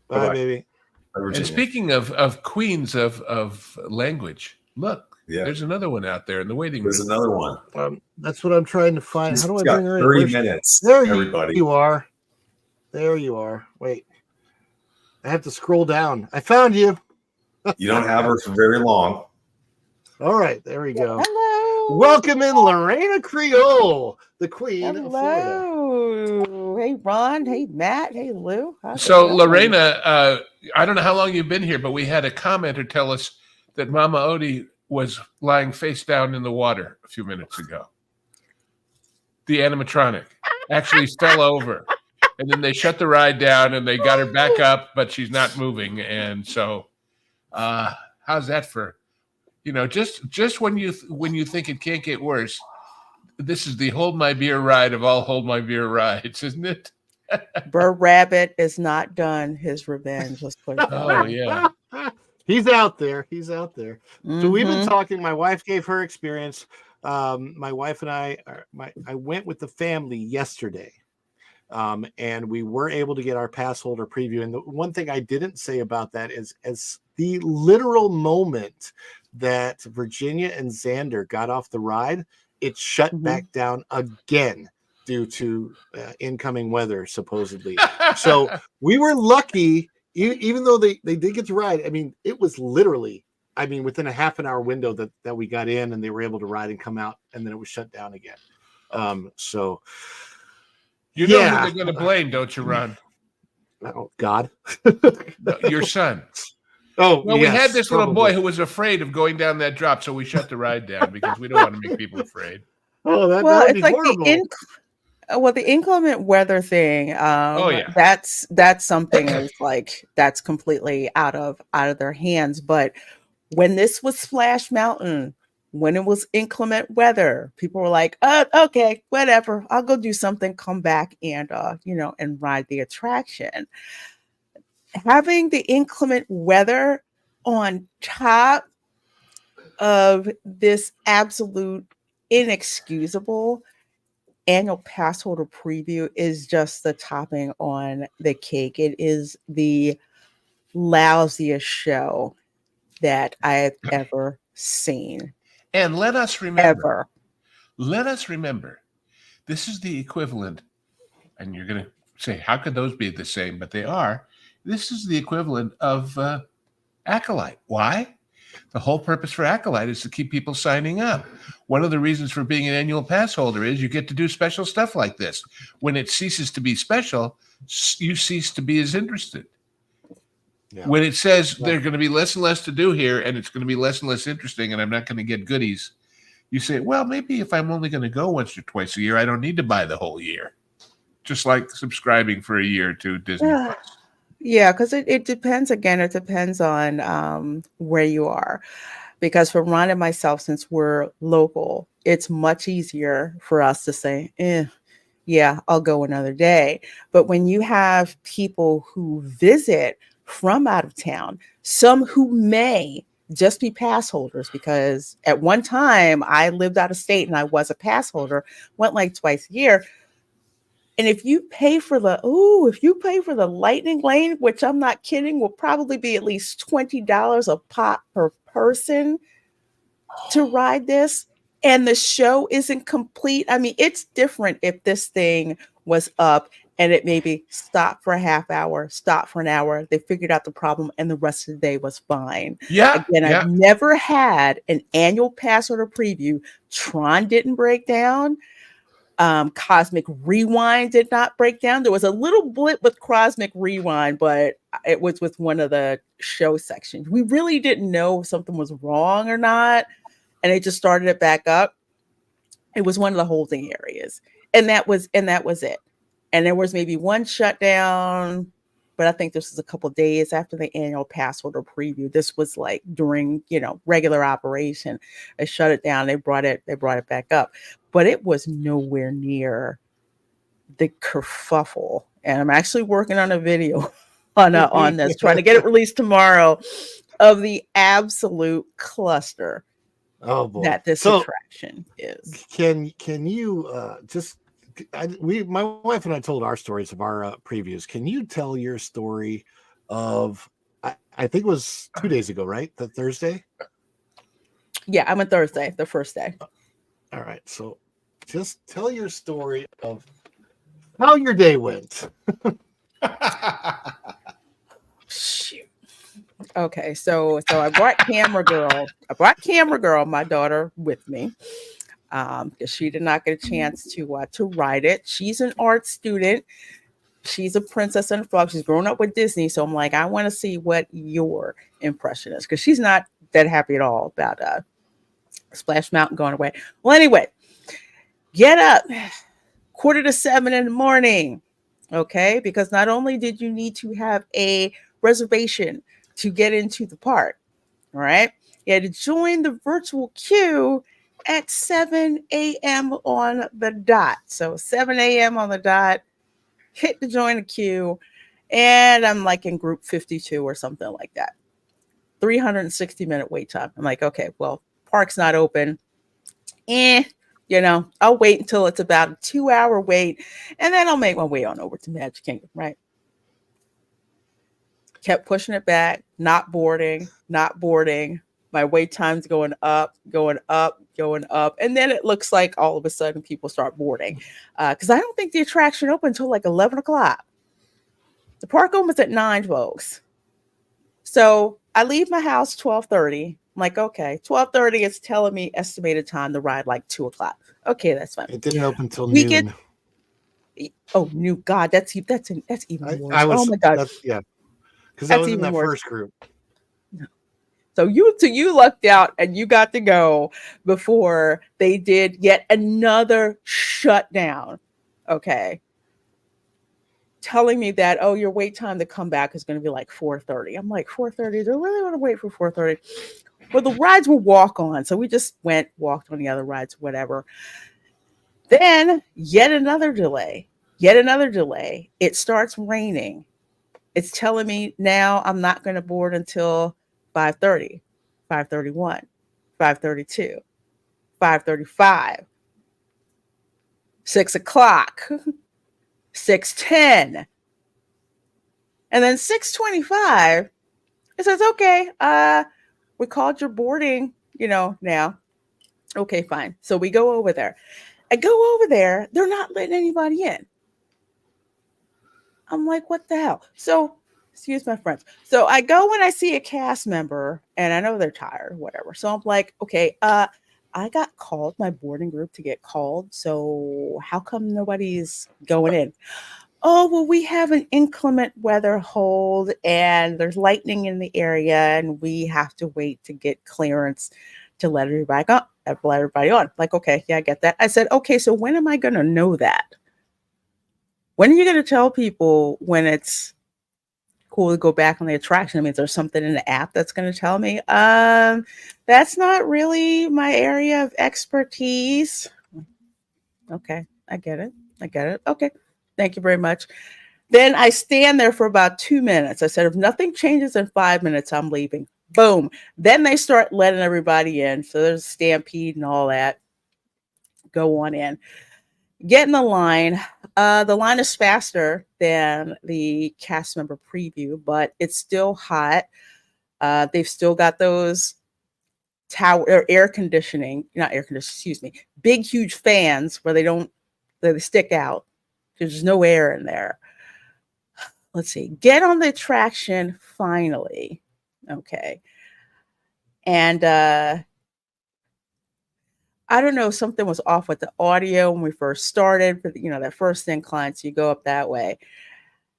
Speaker 1: Bye, baby.
Speaker 5: And speaking of queens of language, look, there's another one out there in the waiting room.
Speaker 4: There's another one.
Speaker 1: That's what I'm trying to find. How do I bring her in?
Speaker 4: 30 minutes.
Speaker 1: There
Speaker 4: everybody.
Speaker 1: You are. There you are. Wait. I have to scroll down. I found you.
Speaker 4: You don't have her for very long.
Speaker 1: All right, there we go.
Speaker 2: Hello.
Speaker 1: Welcome in Reina Creole, the queen of Florida.
Speaker 2: Hello. Hey, Ron. Hey, Matt. Hey, Lou.
Speaker 5: So, Lorena, I don't know how long you've been here, but we had a commenter tell us that Mama Odie was lying face down in the water a few minutes ago. The animatronic actually fell over, and then they shut the ride down and they got her back up, but she's not moving. And so, how's that for, just when you think it can't get worse, this is the hold my beer ride of all hold my beer rides, isn't it?
Speaker 2: Burr Rabbit is not done his revenge. Let's put it that
Speaker 5: Oh,
Speaker 2: way.
Speaker 5: yeah.
Speaker 1: He's out there.
Speaker 2: Mm-hmm.
Speaker 1: So we've been talking. My wife gave her experience. My wife and I went with the family yesterday. And we were able to get our pass holder preview. And the one thing I didn't say about that is as the literal moment that Virginia and Xander got off the ride, it shut back down again due to incoming weather, supposedly. So we were lucky, even though they did get to ride. I mean, it was literally, within a half an hour window that we got in and they were able to ride and come out, and then it was shut down again. So
Speaker 5: you know who they're going to blame, don't you, Ron?
Speaker 1: Oh, God.
Speaker 5: No, your son.
Speaker 1: Oh,
Speaker 5: well,
Speaker 1: yes,
Speaker 5: we had this little
Speaker 1: probably.
Speaker 5: boy who was afraid of going down that drop, so we shut the ride down because we don't want to make people afraid.
Speaker 1: Oh, that would be horrible.
Speaker 2: The inclement weather thing. That's something is that's completely out of their hands. But when this was Splash Mountain, when it was inclement weather, people were like, okay, whatever. I'll go do something, come back and and ride the attraction. Having the inclement weather on top of this absolute inexcusable annual pass holder preview is just the topping on the cake. It is the lousiest show that I have ever seen.
Speaker 5: And let us remember, this is the equivalent, and you're going to say, how could those be the same? But they are. This is the equivalent of Acolyte. Why? The whole purpose for Acolyte is to keep people signing up. One of the reasons for being an annual pass holder is you get to do special stuff like this. When it ceases to be special, you cease to be as interested. Yeah. When it says there's going to be less and less to do here, and it's going to be less and less interesting, and I'm not going to get goodies, you say, well, maybe if I'm only going to go once or twice a year, I don't need to buy the whole year. Just like subscribing for a year to Disney Plus.
Speaker 2: Yeah, because it depends. Again, it depends on where you are. Because for Ron and myself, since we're local, it's much easier for us to say, yeah, I'll go another day. But when you have people who visit from out of town, some who may just be pass holders, because at one time I lived out of state and I was a pass holder, went like twice a year. And if you pay for the lightning lane, which I'm not kidding, will probably be at least $20 a pop per person to ride this, and the show isn't complete. I mean, it's different if this thing was up And it maybe stopped for a half hour, stopped for an hour. They figured out the problem, and the rest of the day was fine.
Speaker 5: Yeah.
Speaker 2: Again, I've never had an annual Passholder Preview. Tron didn't break down. Cosmic Rewind did not break down. There was a little blip with Cosmic Rewind, but it was with one of the show sections. We really didn't know if something was wrong or not, and they just started it back up. It was one of the holding areas, and that was it. And there was maybe one shutdown, but I think this was a couple of days after the annual Passholder Preview. This was like during, regular operation. They shut it down. They brought it back up, but it was nowhere near the kerfuffle. And I'm actually working on a video on this, trying to get it released tomorrow, of the absolute cluster.
Speaker 1: Oh boy,
Speaker 2: that this attraction is.
Speaker 1: Can you just? My wife and I told our stories of our previews. Can you tell your story of? I think it was 2 days ago, right? The Thursday.
Speaker 2: Yeah, I'm a Thursday, the first day.
Speaker 1: All right, so just tell your story of how your day went.
Speaker 2: Shoot. Okay, so I brought Camera Girl, my daughter, with me. Because she did not get a chance to ride it. She's an art student. She's a princess and a frog. She's grown up with Disney. So I'm like, I want to see what your impression is, because she's not that happy at all about Splash Mountain going away. Well, anyway, get up 6:45 in the morning. Okay, because not only did you need to have a reservation to get into the park, all right, you had to join the virtual queue at 7 a.m. on the dot. So 7 a.m. on the dot, hit to join the queue, and I'm like in group 52 or something like that. 360-minute wait time. I'm like, okay, well, park's not open. I'll wait until it's about a 2-hour wait, and then I'll make my way on over to Magic Kingdom, right? Kept pushing it back, not boarding. My wait time's going up. And then it looks like all of a sudden people start boarding. Because I don't think the attraction opened until like 11 o'clock. The park opens at 9, folks. So I leave my house 12:30. I'm like, okay, 12:30 is telling me estimated time to ride like 2 o'clock. Okay, that's fine.
Speaker 1: It didn't open until noon.
Speaker 2: Noon. God, that's even worse.
Speaker 1: Oh my God. Yeah. Because I was in that
Speaker 2: worse.
Speaker 1: first group.
Speaker 2: So you lucked out and you got to go before they did yet another shutdown. Okay. Telling me that, your wait time to come back is going to be like 4:30. I'm like, 4:30? Do I really want to wait for 4:30? Well, the rides were walk on. So we just walked on the other rides, whatever. Then yet another delay. It starts raining. It's telling me now I'm not going to board until 5:30, 5:31, 5:32, 5:35, 6 o'clock, 6:10, and then 6:25. It says, okay, we called your boarding, now. Okay, fine. So we go over there. I go over there. They're not letting anybody in. I'm like, what the hell? So, excuse my French. So I go when I see a cast member and I know they're tired or whatever. So I'm like, okay, I got called, my boarding group to get called. So how come nobody's going in? Oh, well, we have an inclement weather hold and there's lightning in the area and we have to wait to get clearance to let everybody on. Like, okay, yeah, I get that. I said, okay, so when am I going to know that? When are you going to tell people when it's cool to go back on the attraction? I mean, is there something in the app that's going to tell me? That's not really my area of expertise. Okay, I get it. Okay, thank you very much. Then I stand there for about 2 minutes. I said, if nothing changes in 5 minutes, I'm leaving. Boom. Then they start letting everybody in. So there's a stampede and all that. Go on in. Get in the line. The line is faster than the cast member preview, but it's still hot. They've still got those big, huge fans where they stick out. There's no air in there. Let's see. Get on the attraction finally. Okay. And I don't know, something was off with the audio when we first started. For that first incline, so you go up that way.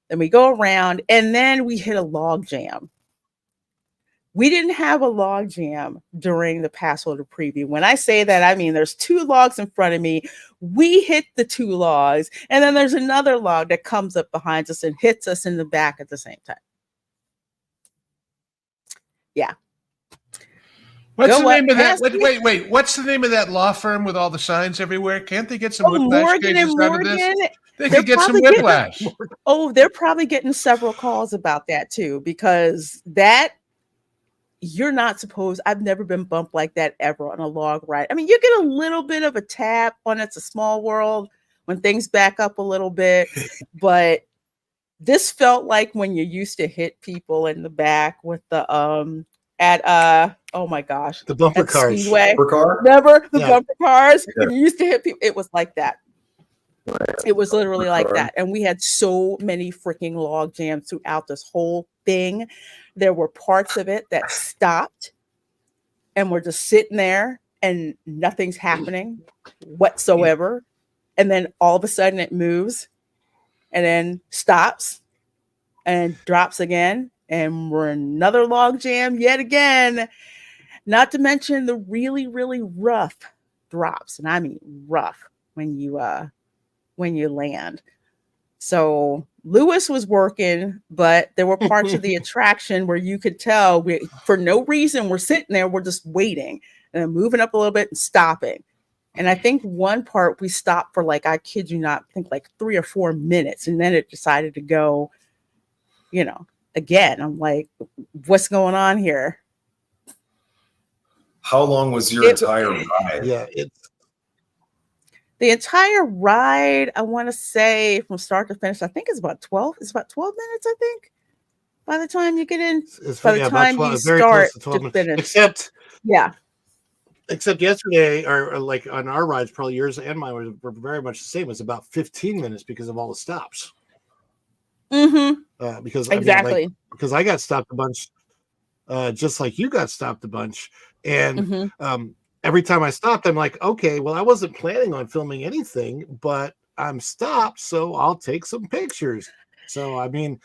Speaker 2: Then we go around, and then we hit a log jam. We didn't have a log jam during the Passholder preview. When I say that, I mean there's 2 logs in front of me. We hit the 2 logs, and then there's another log that comes up behind us and hits us in the back at the same time. Yeah.
Speaker 5: What's the name of that? Wait. What's the name of that law firm with all the signs everywhere? Can't they get some whiplash
Speaker 2: Morgan
Speaker 5: cases
Speaker 2: and
Speaker 5: out of this? They could get some whiplash.
Speaker 2: They're probably getting several calls about that too, because you're not supposed. I've never been bumped like that ever on a log ride. I mean, you get a little bit of a tap on It's a Small World when things back up a little bit, but this felt like when you used to hit people in the back with the oh my gosh,
Speaker 1: the bumper cars.
Speaker 2: Speedway.
Speaker 4: Bumper
Speaker 2: cars.
Speaker 4: Yeah.
Speaker 2: When you used to hit people, it was like that. It was literally like that. And we had so many freaking log jams throughout this whole thing. There were parts of it that stopped and we're just sitting there and nothing's happening whatsoever. And then all of a sudden it moves and then stops and drops again. And we're another log jam yet again. Not to mention the really, really rough drops. And I mean rough when you land. So Lewis was working, but there were parts of the attraction where you could tell for no reason we're sitting there, we're just waiting and then moving up a little bit and stopping. And I think one part we stopped for I kid you not, I think 3 or 4 minutes, and then it decided to go, again. I'm like, what's going on here?
Speaker 4: How long was your entire ride?
Speaker 1: Yeah,
Speaker 2: the entire ride, I want to say from start to finish, I think it's about 12. It's about 12 minutes, I think. By the time you get in, by the time you start to finish.
Speaker 1: Except yesterday, or on our rides, probably yours and mine were very much the same. It was about 15 minutes because of all the stops.
Speaker 2: Mm-hmm.
Speaker 1: Because
Speaker 2: exactly.
Speaker 1: Because I got stopped a bunch, just like you got stopped a bunch, and every time I stopped, I'm like, okay, well, I wasn't planning on filming anything, but I'm stopped, so I'll take some pictures. So I mean,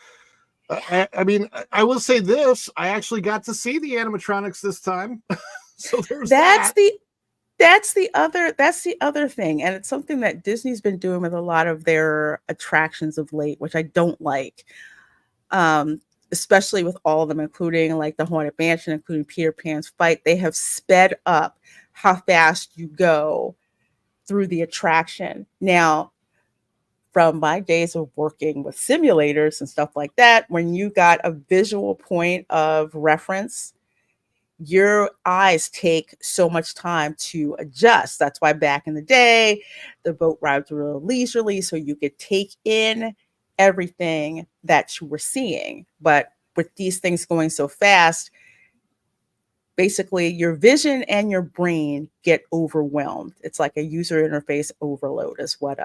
Speaker 1: I will say this: I actually got to see the animatronics this time. So there's
Speaker 2: that's the other thing, and it's something that Disney's been doing with a lot of their attractions of late, which I don't like. Especially with all of them, including the Haunted Mansion, including Peter Pan's fight. They have sped up how fast you go through the attraction. Now, from my days of working with simulators and stuff like that, when you got a visual point of reference, your eyes take so much time to adjust. That's why back in the day, the boat rides were leisurely, so you could take in everything that you were seeing. But with these things going so fast, basically your vision and your brain get overwhelmed. It's like a user interface overload is what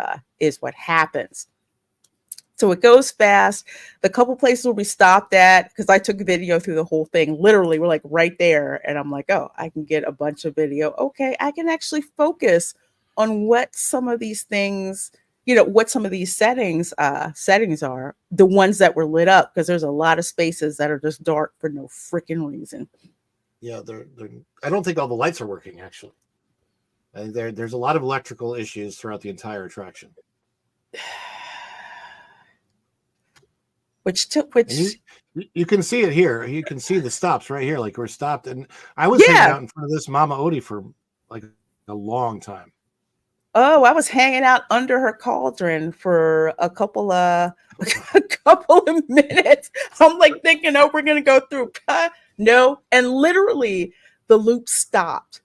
Speaker 2: happens. So it goes fast. The couple places where we stopped at, because I took a video through the whole thing, literally we're right there. And I'm like, oh, I can get a bunch of video. Okay, I can actually focus on what some of these things, what some of these settings are, the ones that were lit up, because there's a lot of spaces that are just dark for no freaking reason.
Speaker 1: Yeah, I don't think all the lights are working, actually. I think there's a lot of electrical issues throughout the entire attraction.
Speaker 2: Which
Speaker 1: you can see it here. You can see the stops right here. We're stopped, and I was hanging out in front of this Mama Odie for a long time.
Speaker 2: Oh, I was hanging out under her cauldron for a couple of minutes. I'm thinking, oh, we're gonna go through. No, and literally the loop stopped,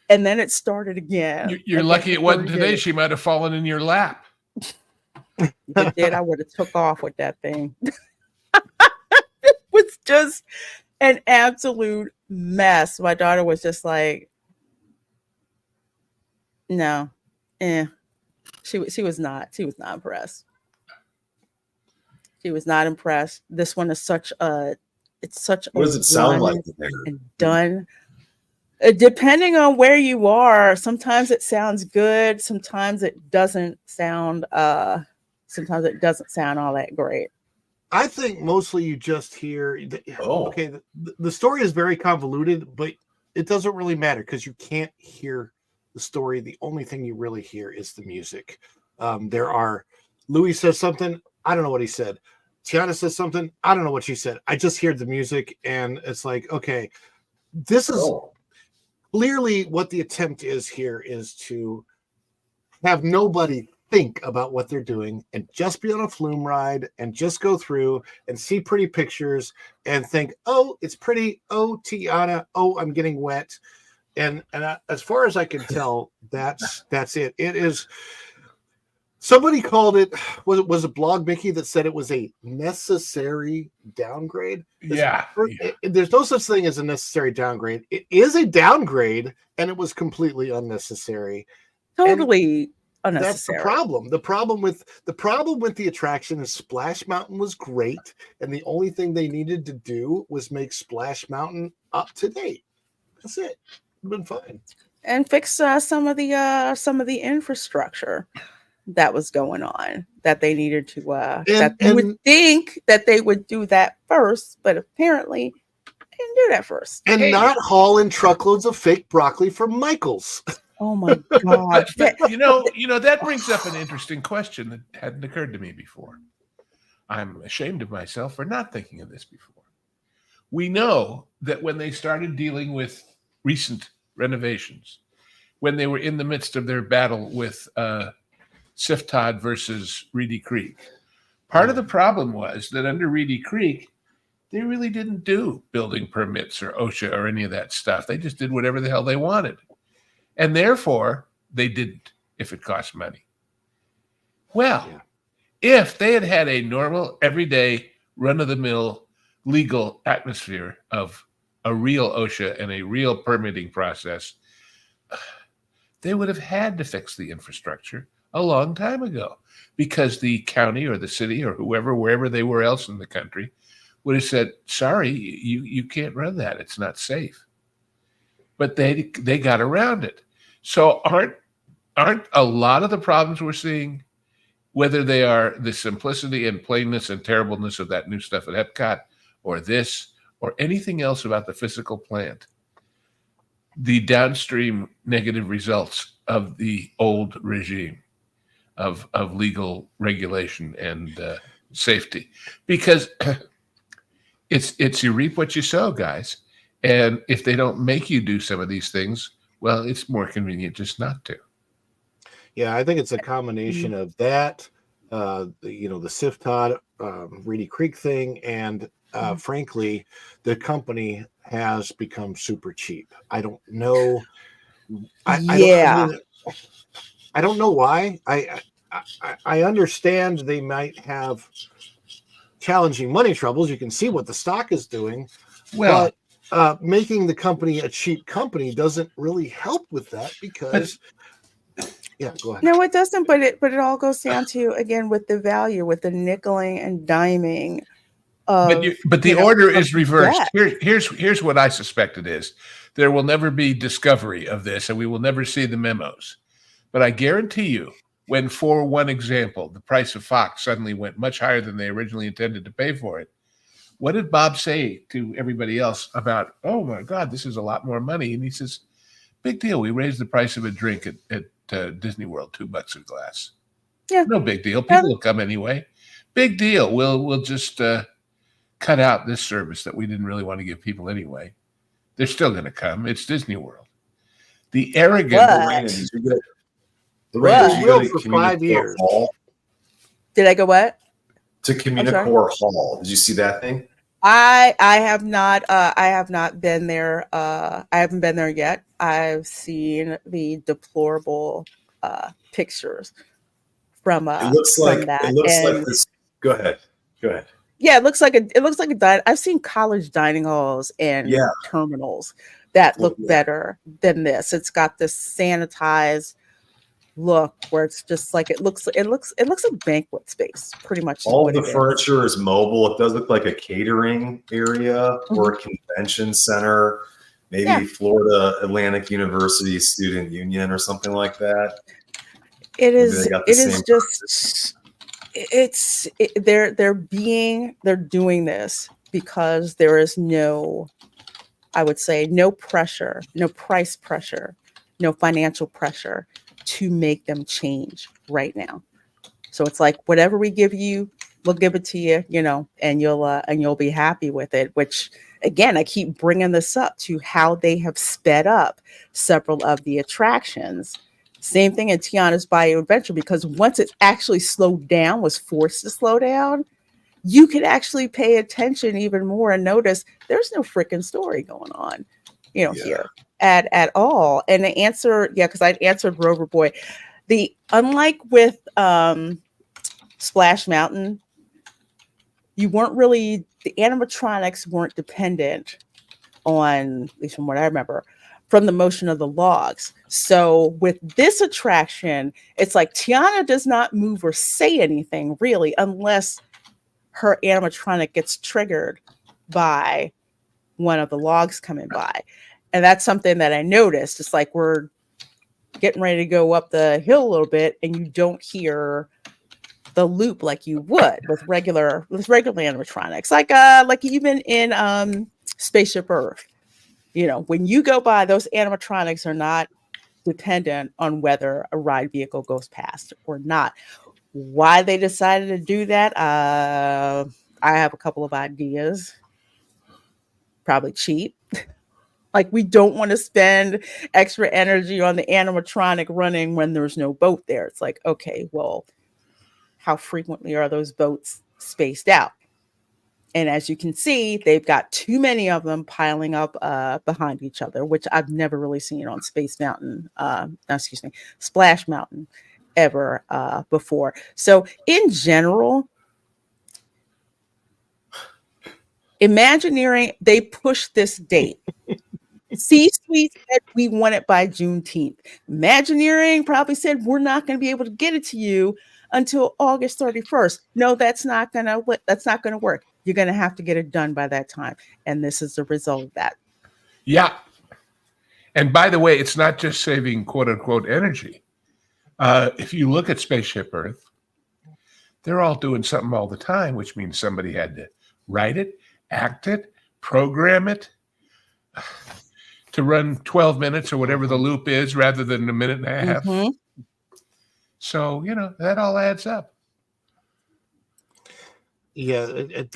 Speaker 2: and then it started again.
Speaker 5: You're lucky it wasn't today. She might have fallen in your lap.
Speaker 2: If it did, I would have took off with that thing. It was just an absolute mess. My daughter was just like, no, She was not impressed. She was not impressed. This one is such a
Speaker 4: What does it sound like in there?
Speaker 2: And done. Depending on where you are, sometimes it sounds good, sometimes it doesn't sound all that great.
Speaker 1: I think mostly you just hear okay, the story is very convoluted, but it doesn't really matter because you can't hear the story. The only thing you really hear is the music. Louis says something, I don't know what he said. Tiana says something, I don't know what she said. I just hear the music, and it's like, okay, this is clearly what the attempt is here, is to have nobody think about what they're doing and just be on a flume ride and just go through and see pretty pictures and think, oh, it's pretty. Oh, Tiana. Oh, I'm getting wet. And as far as I can tell, that's it. It is. Somebody called it. Was it Blog Mickey that said it was a necessary downgrade? There's no such thing as a necessary downgrade. It is a downgrade, and it was completely unnecessary.
Speaker 2: Totally unnecessary.
Speaker 1: That's the problem. The problem with the attraction is Splash Mountain was great, and the only thing they needed to do was make Splash Mountain up to date. That's it. It'd been fine. And
Speaker 2: fix some of the infrastructure that was going on that they needed to you would think that they would do that first, but apparently they didn't do that first.
Speaker 1: And not haul in truckloads of fake broccoli from Michael's.
Speaker 2: Oh my God.
Speaker 5: That brings up an interesting question that hadn't occurred to me before. I'm ashamed of myself for not thinking of this before. We know that when they started dealing with recent renovations, when they were in the midst of their battle with Siftod versus Reedy Creek, part of the problem was that under Reedy Creek, they really didn't do building permits or OSHA or any of that stuff. They just did whatever the hell they wanted. And therefore, they didn't, if it cost money. Well, if they had had a normal, everyday, run-of-the-mill legal atmosphere of a real OSHA and a real permitting process, they would have had to fix the infrastructure a long time ago, because the county or the city or whoever, wherever they were else in the country, would have said, sorry, you can't run that. It's not safe. But they got around it. So aren't a lot of the problems we're seeing, whether they are the simplicity and plainness and terribleness of that new stuff at Epcot, or this, or anything else about the physical plant, the downstream negative results of the old regime of legal regulation and safety? Because it's you reap what you sow, guys. And if they don't make you do some of these things, well, it's more convenient just not to.
Speaker 1: Yeah, I think it's a combination of that, the Siftod, Reedy Creek thing, and frankly, the company has become super cheap. I don't know. I don't know why. I understand they might have challenging money troubles. You can see what the stock is doing. Well, but making the company a cheap company doesn't really help with that, because go ahead.
Speaker 2: No, it doesn't, but it all goes down to, again, with the value, with the nickeling and diming.
Speaker 5: But the order is reversed. Here's what I suspect it is. There will never be discovery of this, and we will never see the memos. But I guarantee you, when, for one example, the price of Fox suddenly went much higher than they originally intended to pay for it, what did Bob say to everybody else about, oh my God, this is a lot more money? And he says, big deal. We raised the price of a drink at Disney World, $2 a glass. Yeah. No big deal. People will come anyway. Big deal. We'll just cut out this service that we didn't really want to give people anyway. They're still going to come. It's Disney World. The arrogance.
Speaker 1: For 5 years.
Speaker 2: Did I go what?
Speaker 4: To Communicore Hall. Did you see that thing?
Speaker 2: I have not been there. I haven't been there yet. I've seen the deplorable pictures from
Speaker 4: it looks like
Speaker 2: that.
Speaker 4: It looks like this. Go ahead.
Speaker 2: Yeah, it looks like a I've seen college dining halls and terminals that look better than this. It's got this sanitized look where it's just like it looks a banquet space, pretty much.
Speaker 4: All the furniture is mobile. It does look like a catering area or a convention center, maybe Florida Atlantic University Student Union or something like that.
Speaker 2: They're doing this because there is no, I would say, no pressure, no price pressure, no financial pressure to make them change right now. So it's like, whatever we give you, we'll give it to you, and you'll be happy with it. Which, again, I keep bringing this up to how they have sped up several of the attractions. Same thing in Tiana's Bayou Adventure, because once it actually slowed down, was forced to slow down, you could actually pay attention even more and notice there's no freaking story going on, here at all. And the answer, because I answered Rover Boy, unlike with Splash Mountain, the animatronics weren't dependent on, at least from what I remember, from the motion of the logs. So with this attraction, it's like Tiana does not move or say anything really unless her animatronic gets triggered by one of the logs coming by. And that's something that I noticed. It's like we're getting ready to go up the hill a little bit and you don't hear the loop like you would with regular animatronics. Like even in Spaceship Earth. When you go by, those animatronics are not dependent on whether a ride vehicle goes past or not. Why they decided to do that, I have a couple of ideas. Probably cheap. Like, we don't want to spend extra energy on the animatronic running when there's no boat there. It's like, okay, well, how frequently are those boats spaced out? And as you can see, they've got too many of them piling up behind each other, which I've never really seen on Splash Mountain ever before. So in general, Imagineering, they pushed this date. C-Suite said we want it by Juneteenth. Imagineering probably said we're not going to be able to get it to you until August 31st. No, that's not going to work. You're going to have to get it done by that time. And this is the result of that.
Speaker 5: Yeah. And by the way, it's not just saving quote unquote energy. If you look at Spaceship Earth, they're all doing something all the time, which means somebody had to write it, act it, program it to run 12 minutes or whatever the loop is rather than a minute and a half. Mm-hmm. So, that all adds up.
Speaker 1: Yeah, it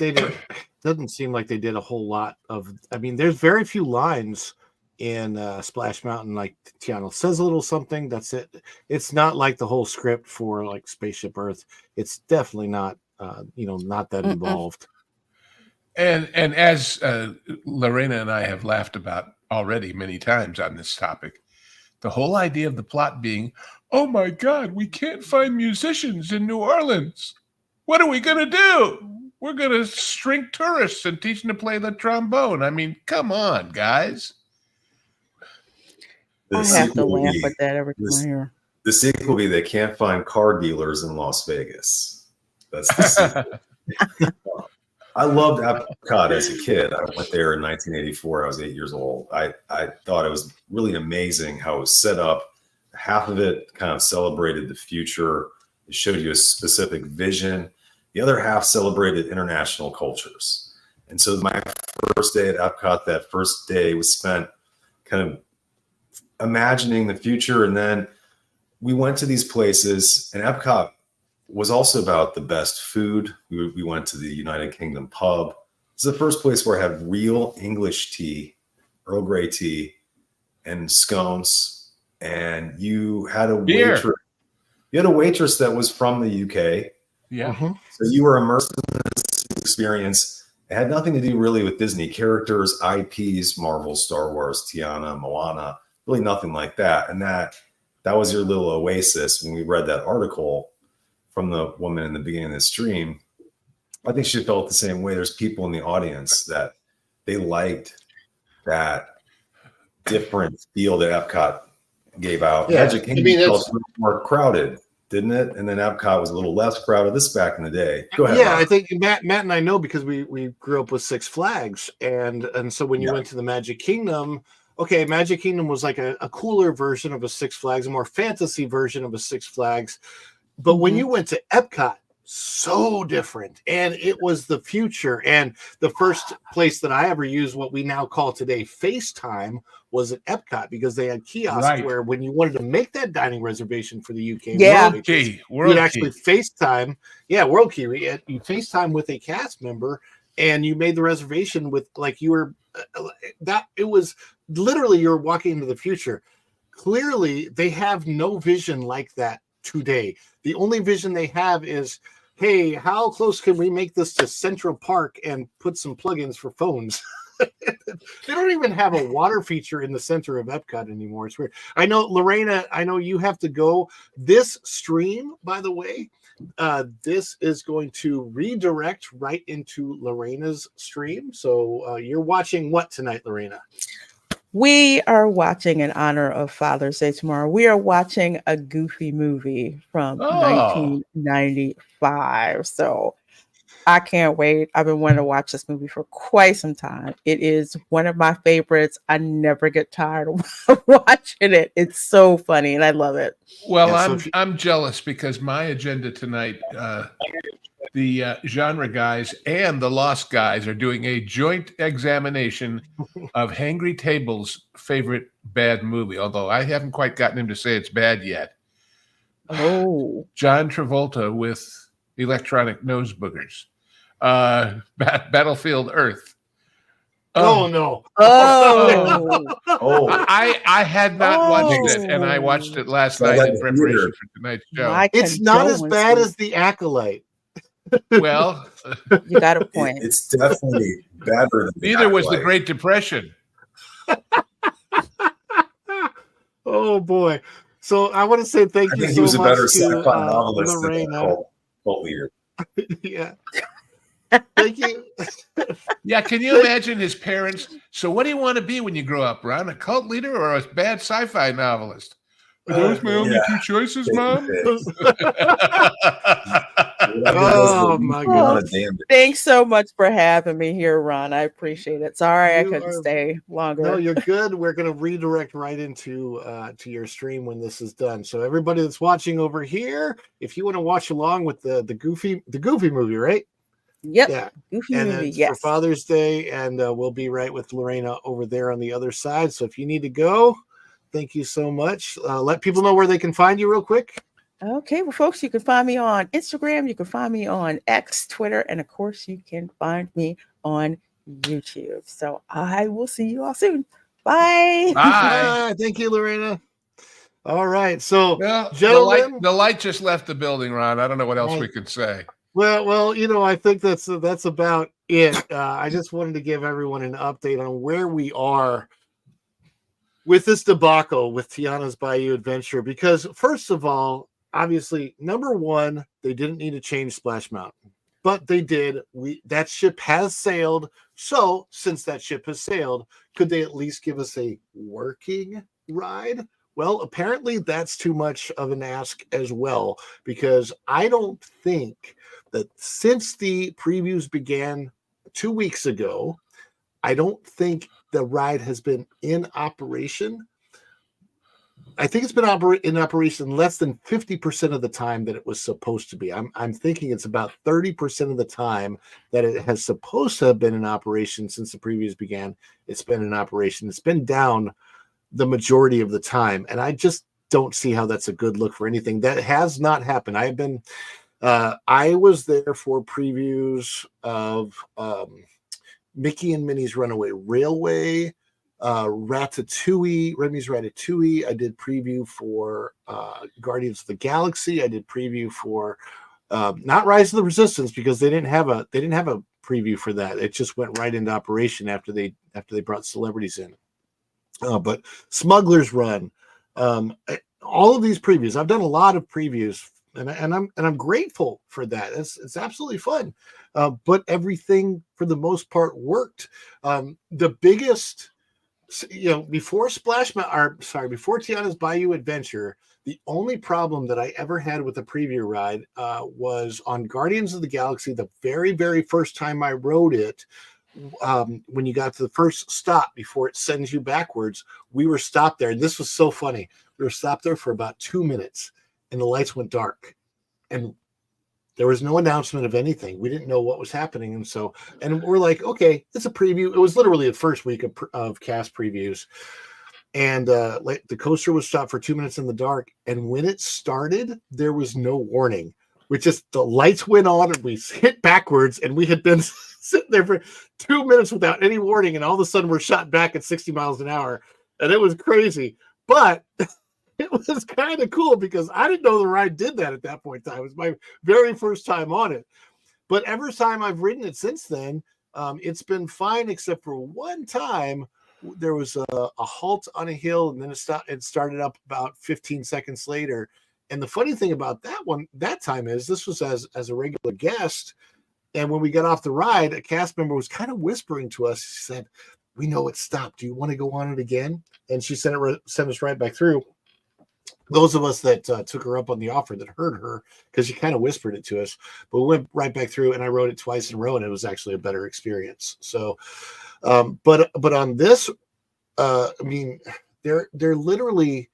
Speaker 1: doesn't seem like they did a whole lot of, there's very few lines in Splash Mountain. Like Tiana says a little something, that's it. It's not like the whole script for like Spaceship Earth. It's definitely not, not that involved.
Speaker 5: And as Lorena and I have laughed about already many times on this topic, the whole idea of the plot being, oh my God, we can't find musicians in New Orleans. What are we going to do? We're going to shrink tourists and teach them to play the trombone. Come on, guys.
Speaker 2: I have to laugh at that every time I hear.
Speaker 4: The sequel will be they can't find car dealers in Las Vegas. That's the sequel. I loved Epcot as a kid. I went there in 1984. I was 8 years old. I thought it was really amazing how it was set up. Half of it kind of celebrated the future. It showed you a specific vision. The other half celebrated international cultures. And so my first day at Epcot, that first day was spent kind of imagining the future. And then we went to these places, and Epcot was also about the best food. We went to the United Kingdom pub. It's the first place where I had real English tea, Earl Grey tea, and scones. And you had a waitress. You had a waitress that was from the UK.
Speaker 5: Yeah.
Speaker 1: Mm-hmm.
Speaker 4: So you were immersed in this experience. It had nothing to do really with Disney characters, IPs, Marvel, Star Wars, Tiana, Moana, really nothing like that. And that was your little oasis. When we read that article from the woman in the beginning of the stream, I think she felt the same way. There's people in the audience that they liked that different feel that Epcot gave out.
Speaker 1: Yeah.
Speaker 4: Magic Kingdom felt more crowded, didn't it? And then Epcot was a little less crowded. This is back in the day. Go ahead.
Speaker 1: Yeah,
Speaker 4: Rob.
Speaker 1: I think Matt and I know because we grew up with Six Flags, and so when you went to the Magic Kingdom, okay, Magic Kingdom was like a cooler version of a Six Flags, a more fantasy version of a Six Flags. But when you went to Epcot, so different, and it was the future. And the first place that I ever used what we now call today FaceTime was at Epcot, because they had kiosks where when you wanted to make that dining reservation for the UK,
Speaker 5: World Key,
Speaker 1: you'd actually FaceTime, World Key. You FaceTime with a cast member, and you made the reservation with like you were that. It was literally you were walking into the future. Clearly, they have no vision like that today. The only vision they have is, hey, how close can we make this to Central Park and put some plugins for phones? They don't even have a water feature in the center of Epcot anymore. It's weird. I know, Lorena, I know you have to go. This stream, by the way, this is going to redirect right into Lorena's stream. So you're watching what tonight, Lorena?
Speaker 2: We are watching, in honor of Father's Day tomorrow, we are watching a Goofy movie from 1995. So I can't wait. I've been wanting to watch this movie for quite some time. It is one of my favorites. I never get tired of watching it. It's so funny, and I love it.
Speaker 5: Well, I'm jealous because my agenda tonight, the genre guys and the Lost guys are doing a joint examination of Hangry Table's favorite bad movie, although I haven't quite gotten him to say it's bad yet.
Speaker 2: Oh.
Speaker 5: John Travolta with electronic nose boogers. Battlefield Earth.
Speaker 1: Oh no!
Speaker 5: I had not watched it, and I watched it last night in preparation for tonight's show.
Speaker 1: It's not as bad as The Acolyte.
Speaker 5: Well,
Speaker 2: you got a point.
Speaker 4: It's definitely better than
Speaker 5: neither was the Great Depression.
Speaker 1: Oh boy! So I want to say thank you so much.
Speaker 4: He was a better sci-fi novelist
Speaker 1: Lorena.
Speaker 4: than cult leader.
Speaker 1: Yeah. Thank you.
Speaker 5: Yeah, can you imagine his parents? So what do you want to be when you grow up, Ron? A cult leader or a bad sci-fi novelist? Are those my only two choices, Mom?
Speaker 1: Oh my God!
Speaker 2: Thanks so much for having me here, Ron. I appreciate it. Sorry I couldn't stay longer.
Speaker 1: No, you're good. We're going to redirect right into to your stream when this is done. So everybody that's watching over here, if you want to watch along with the Goofy movie, right?
Speaker 2: Yep.
Speaker 1: Yeah.
Speaker 2: Goofy
Speaker 1: and
Speaker 2: movie.
Speaker 1: It's
Speaker 2: yes.
Speaker 1: for Father's Day, and we'll be right with Lorena over there on the other side. So if you need to go, thank you so much. Let people know where they can find you real quick.
Speaker 2: Okay, well, folks, you can find me on Instagram, you can find me on X, Twitter, and of course, you can find me on YouTube. So I will see you all soon. Bye.
Speaker 5: Bye.
Speaker 1: Thank you, Lorena. All right. So,
Speaker 5: gentlemen, the light just left the building, Ron. I don't know what else we could say.
Speaker 1: Well, I think that's about it. I just wanted to give everyone an update on where we are with this debacle with Tiana's Bayou Adventure, because first of all, obviously, number one, they didn't need to change Splash Mountain, but they did. That ship has sailed. So since that ship has sailed, could they at least give us a working ride? Well, apparently that's too much of an ask as well, because I don't think that since the previews began 2 weeks ago, I don't think the ride has been in operation. I think it's been in operation less than 50% of the time that it was supposed to be. I'm thinking it's about 30% of the time that it has supposed to have been in operation since the previews began. It's been in operation. It's been down the majority of the time, and I just don't see how that's a good look for anything. That has not happened. I was there for previews of Mickey and Minnie's Runaway Railway, Ratatouille, Remy's Ratatouille. I did preview for Guardians of the Galaxy. I did preview for not Rise of the Resistance, because they didn't have a preview for that. It just went right into operation after they brought celebrities in. But Smuggler's Run, all of these previews. I've done a lot of previews, and I'm grateful for that. It's absolutely fun. But everything for the most part worked. The biggest before before Tiana's Bayou Adventure, the only problem that I ever had with the preview ride was on Guardians of the Galaxy. The very, very first time I rode it, when you got to the first stop before it sends you backwards, we were stopped there. And this was so funny. We were stopped there for about 2 minutes and the lights went dark. And there was no announcement of anything. We didn't know what was happening. And we're like, okay, it's a preview. It was literally the first week of cast previews. And the coaster was stopped for 2 minutes in the dark. And when it started, there was no warning. The lights went on and we hit backwards, and we had been sitting there for 2 minutes without any warning. And all of a sudden we're shot back at 60 miles an hour. And it was crazy. But it was kind of cool because I didn't know the ride did that at that point in time. It was my very first time on it. But every time I've ridden it since then, it's been fine, except for one time there was a halt on a hill, and then it started up about 15 seconds later. And the funny thing about that time is this was as a regular guest. And when we got off the ride, a cast member was kind of whispering to us. She said, "We know it stopped. Do you want to go on it again?" And she sent us right back through. Those of us that took her up on the offer that heard her, because she kind of whispered it to us, but we went right back through, and I rode it twice in a row, and it was actually a better experience. So, but on this, they're literally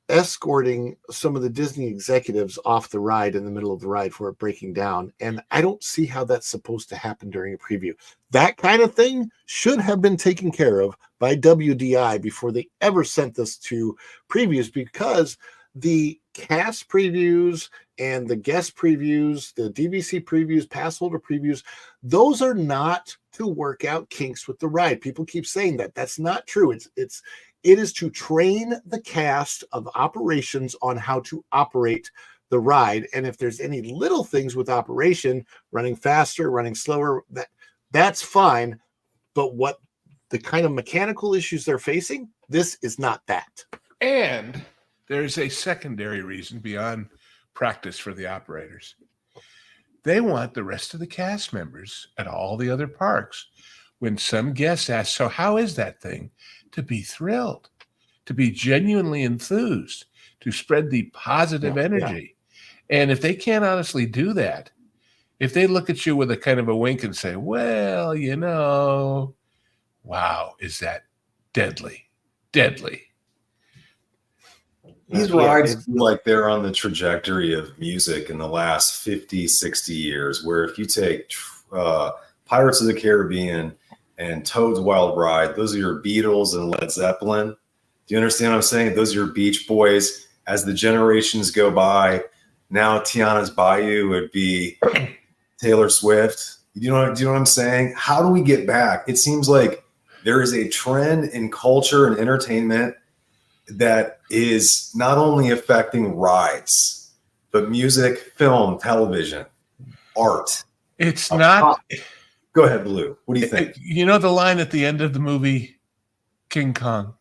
Speaker 1: escorting some of the Disney executives off the ride in the middle of the ride for it breaking down. And I don't see how that's supposed to happen during a preview. That kind of thing should have been taken care of by WDI before they ever sent this to previews, because the cast previews and the guest previews, the DVC previews, Passholder previews, those are not to work out kinks with the ride. People keep saying that. That's not true. It is to train the cast of operations on how to operate the ride. And if there's any little things with operation, running faster, running slower, that's fine. But what the kind of mechanical issues they're facing, this is not that.
Speaker 5: And there's a secondary reason beyond practice for the operators. They want the rest of the cast members at all the other parks, when some guests ask, "So how is that thing?" to be thrilled, to be genuinely enthused, to spread the positive energy. Yeah. And if they can't honestly do that, if they look at you with a kind of a wink and say, "Well, wow, is that deadly, deadly."
Speaker 4: These rides feel like they're on the trajectory of music in the last 50, 60 years, where if you take Pirates of the Caribbean and Toad's Wild Ride, those are your Beatles and Led Zeppelin. Do you understand what I'm saying? Those are your Beach Boys. As the generations go by, now Tiana's Bayou would be Taylor Swift. Do you know what I'm saying? How do we get back? It seems like there is a trend in culture and entertainment that is not only affecting rides, but music, film, television, art.
Speaker 5: It's not.
Speaker 4: Go ahead, Blue. What do you think?
Speaker 5: You know the line at the end of the movie King Kong?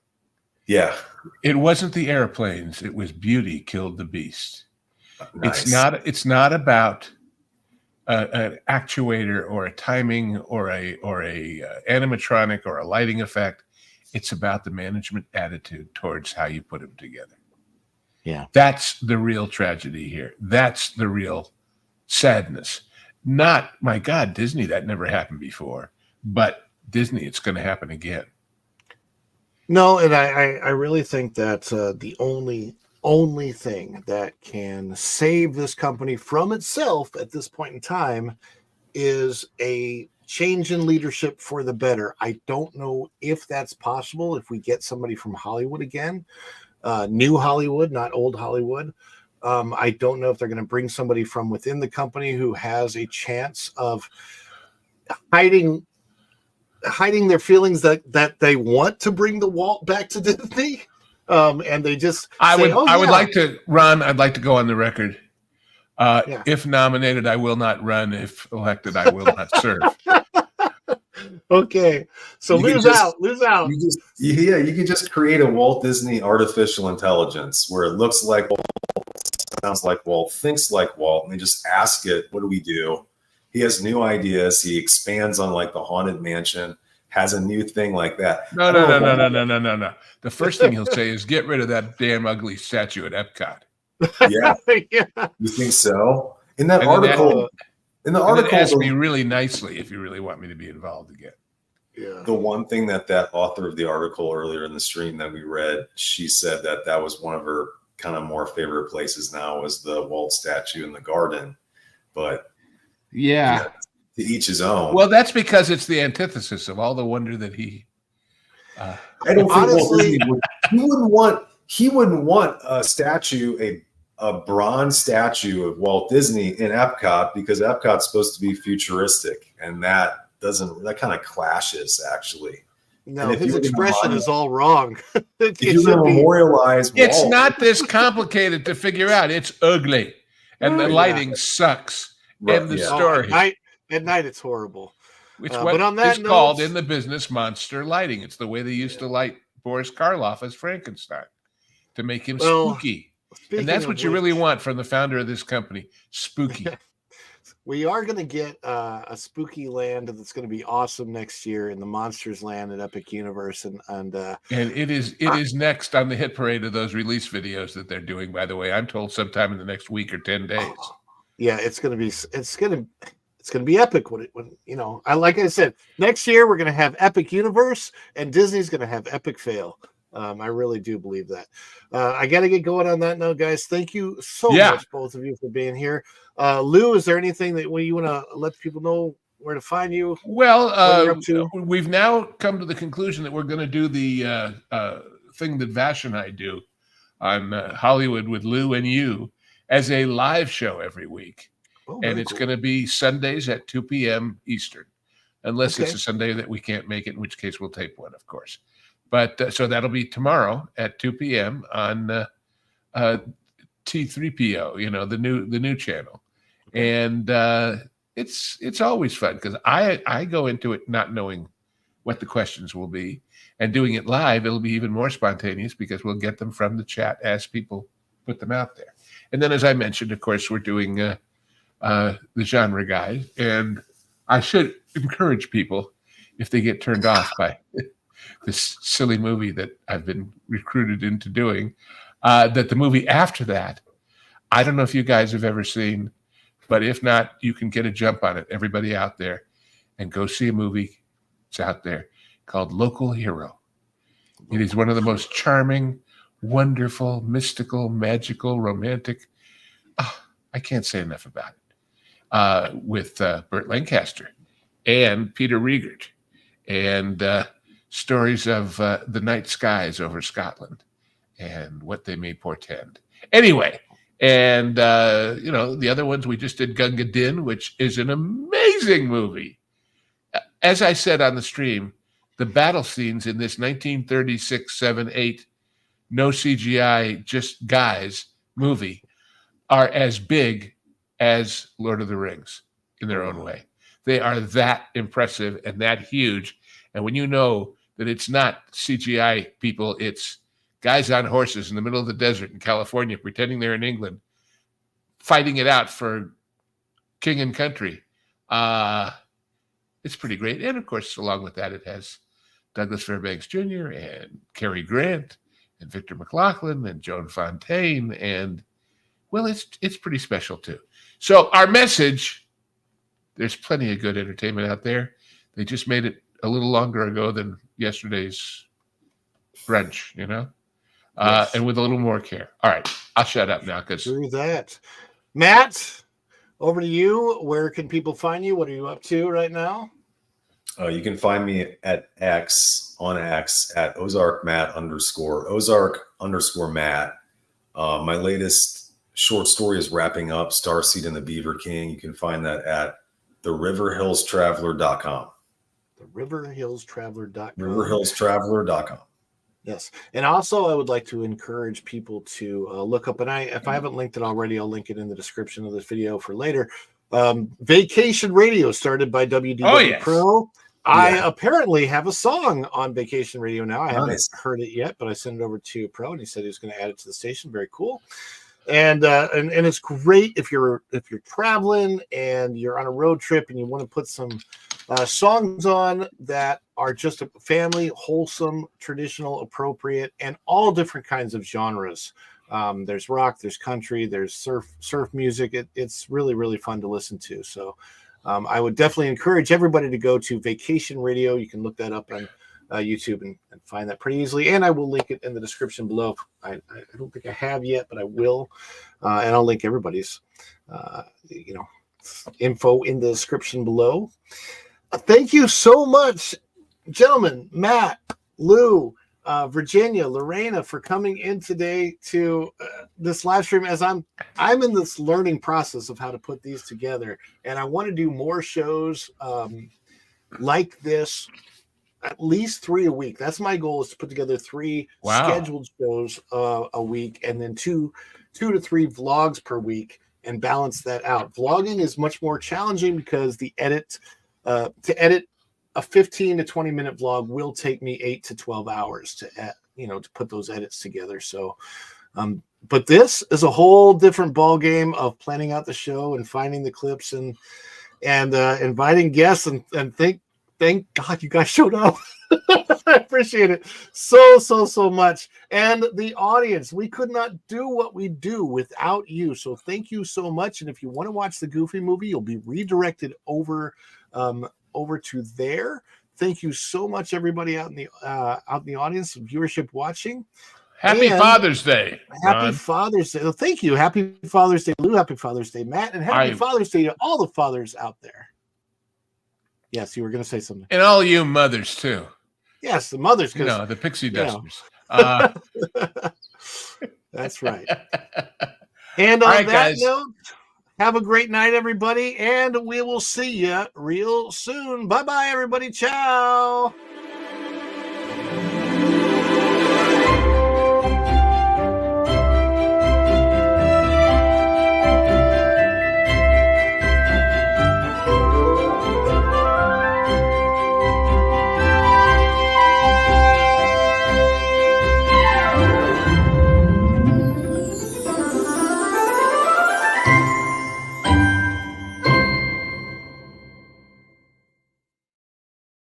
Speaker 4: Yeah.
Speaker 5: It wasn't the airplanes. It was beauty killed the beast.
Speaker 4: Nice.
Speaker 5: It's not about an actuator or a timing or a animatronic or a lighting effect. It's about the management attitude towards how you put them together.
Speaker 1: Yeah.
Speaker 5: That's the real tragedy here. That's the real sadness. Not, my God, Disney, that never happened before. But Disney, it's going to happen again.
Speaker 1: No, and I really think that the only thing that can save this company from itself at this point in time is a change in leadership for the better. I don't know if that's possible if we get somebody from Hollywood again, new Hollywood, not old Hollywood. I don't know if they're going to bring somebody from within the company who has a chance of hiding their feelings that they want to bring the Walt back to Disney. And they just
Speaker 5: I would like to run. I'd like to go on the record. If nominated, I will not run. If elected, I will not serve.
Speaker 1: Okay, so lose out.
Speaker 4: You can just create a Walt Disney artificial intelligence where it looks like Walt, sounds like Walt, thinks like Walt, and they just ask it, "What do we do?" He has new ideas. He expands on like the Haunted Mansion. has a new thing like that.
Speaker 5: No. The first thing he'll say is get rid of that damn ugly statue at Epcot.
Speaker 4: Yeah. You think so? In that article,
Speaker 5: ask me really nicely if you really want me to be involved again.
Speaker 1: Yeah.
Speaker 4: The one thing that author of the article earlier in the stream that we read, she said that was one of her kind of more favorite places now was the Walt statue in the garden. But
Speaker 5: yeah,
Speaker 4: to each his own.
Speaker 5: Well, that's because it's the antithesis of all the wonder that he.
Speaker 4: I don't honestly, think he wouldn't want a statue, a bronze statue of Walt Disney in Epcot because Epcot's supposed to be futuristic, and that kind of clashes actually.
Speaker 1: No, his expression is all wrong.
Speaker 4: If you're going to memorialize
Speaker 5: Walt, it's not this complicated to figure out. It's ugly, and the lighting sucks. Right, and the story.
Speaker 1: At night, it's horrible.
Speaker 5: It's what is called in the business monster lighting. It's the way they used to light Boris Karloff as Frankenstein to make him spooky. And that's what you really want from the founder of this company, spooky.
Speaker 1: We are going to get a spooky land that's going to be awesome next year in the Monsters Land at Epic Universe, and
Speaker 5: it is next on the hit parade of those release videos that they're doing. By the way, I'm told sometime in the next week or 10 days.
Speaker 1: Yeah, it's going to be epic when like I said, next year we're going to have Epic Universe and Disney's going to have Epic Fail. I really do believe that. I got to get going on that note, guys. Thank you so much, both of you, for being here. Lou, is there anything that you want to let people know where to find you?
Speaker 5: Well, we've now come to the conclusion that we're going to do the thing that Vash and I do on Hollywood with Lou and you as a live show every week. And it's going to be Sundays at 2 p.m. Eastern, unless it's a Sunday that we can't make it, in which case we'll tape one, of course. But so that'll be tomorrow at 2 p.m. on T3PO, the new channel. And it's always fun because I go into it not knowing what the questions will be. And doing it live, it'll be even more spontaneous because we'll get them from the chat as people put them out there. And then, as I mentioned, of course, we're doing the genre guide. And I should encourage people, if they get turned off by this silly movie that I've been recruited into doing, that the movie after that, I don't know if you guys have ever seen, but if not, you can get a jump on it, everybody out there, and go see a movie. It's out there called Local Hero. It is one of the most charming, wonderful, mystical, magical, romantic. I can't say enough about it. With Burt Lancaster and Peter Riegert, and stories of the night skies over Scotland and what they may portend. Anyway, and the other ones, we just did Gunga Din, which is an amazing movie. As I said on the stream, the battle scenes in this 1936, 7, 8, no CGI, just guys movie are as big as Lord of the Rings in their own way. They are that impressive and that huge. And when you know that it's not CGI people, it's guys on horses in the middle of the desert in California pretending they're in England, fighting it out for king and country. It's pretty great. And of course, along with that, it has Douglas Fairbanks Jr. and Cary Grant and Victor McLaughlin and Joan Fontaine. And well, it's pretty special too. So our message, there's plenty of good entertainment out there. They just made it a little longer ago than yesterday's brunch, yes. And with a little more care. All right, I'll shut up now.
Speaker 1: Through that. Matt, over to you. Where can people find you? What are you up to right now?
Speaker 4: You can find me at X at Ozark Matt _Ozark Matt. My latest short story is wrapping up, Starseed and the Beaver King. You can find that at theriverhillstraveler.com.
Speaker 1: Theriverhillstraveler.com.
Speaker 4: Riverhillstraveler.com.
Speaker 1: Yes. And also, I would like to encourage people to look up, and if I haven't linked it already, I'll link it in the description of this video for later. Vacation Radio, started by WDW Pro. I apparently have a song on Vacation Radio now. I haven't heard it yet, but I sent it over to Pro, and he said he was going to add it to the station. Very cool. And it's great if you're traveling and you're on a road trip and you want to put some songs on that are just a family, wholesome, traditional, appropriate, and all different kinds of genres. There's rock, there's country, there's surf music. It's really, really fun to listen to. So I would definitely encourage everybody to go to Vacation Radio. You can look that up on YouTube and find that pretty easily. And I will link it in the description below. I don't think I have yet, but I will. And I'll link everybody's, info in the description below. Thank you so much, gentlemen, Matt, Lou, Virginia, Lorena, for coming in today to this live stream. As I'm in this learning process of how to put these together, and I want to do more shows like this, at least 3 a week. That's my goal, is to put together 3 scheduled shows a week, and then 2 to 3 vlogs per week, and balance that out. Vlogging is much more challenging because to edit a 15 to 20 minute vlog will take me 8 to 12 hours to put those edits together. So, but this is a whole different ball game of planning out the show and finding the clips and inviting guests and thank God you guys showed up. I appreciate it so much. And the audience, we could not do what we do without you. So thank you so much. And if you want to watch the Goofy movie, you'll be redirected over to there. Thank you so much, everybody out in the audience, viewership watching.
Speaker 5: Happy Father's Day.
Speaker 1: Happy Father's Day. Well, thank you. Happy Father's Day, Lou. Happy Father's Day, Matt. And happy Father's Day to all the fathers out there. Yes, you were going to say something.
Speaker 5: And all you mothers, too.
Speaker 1: Yes, the mothers.
Speaker 5: The pixie dusters.
Speaker 1: That's right. And on that note, have a great night, everybody. And we will see you real soon. Bye-bye, everybody. Ciao.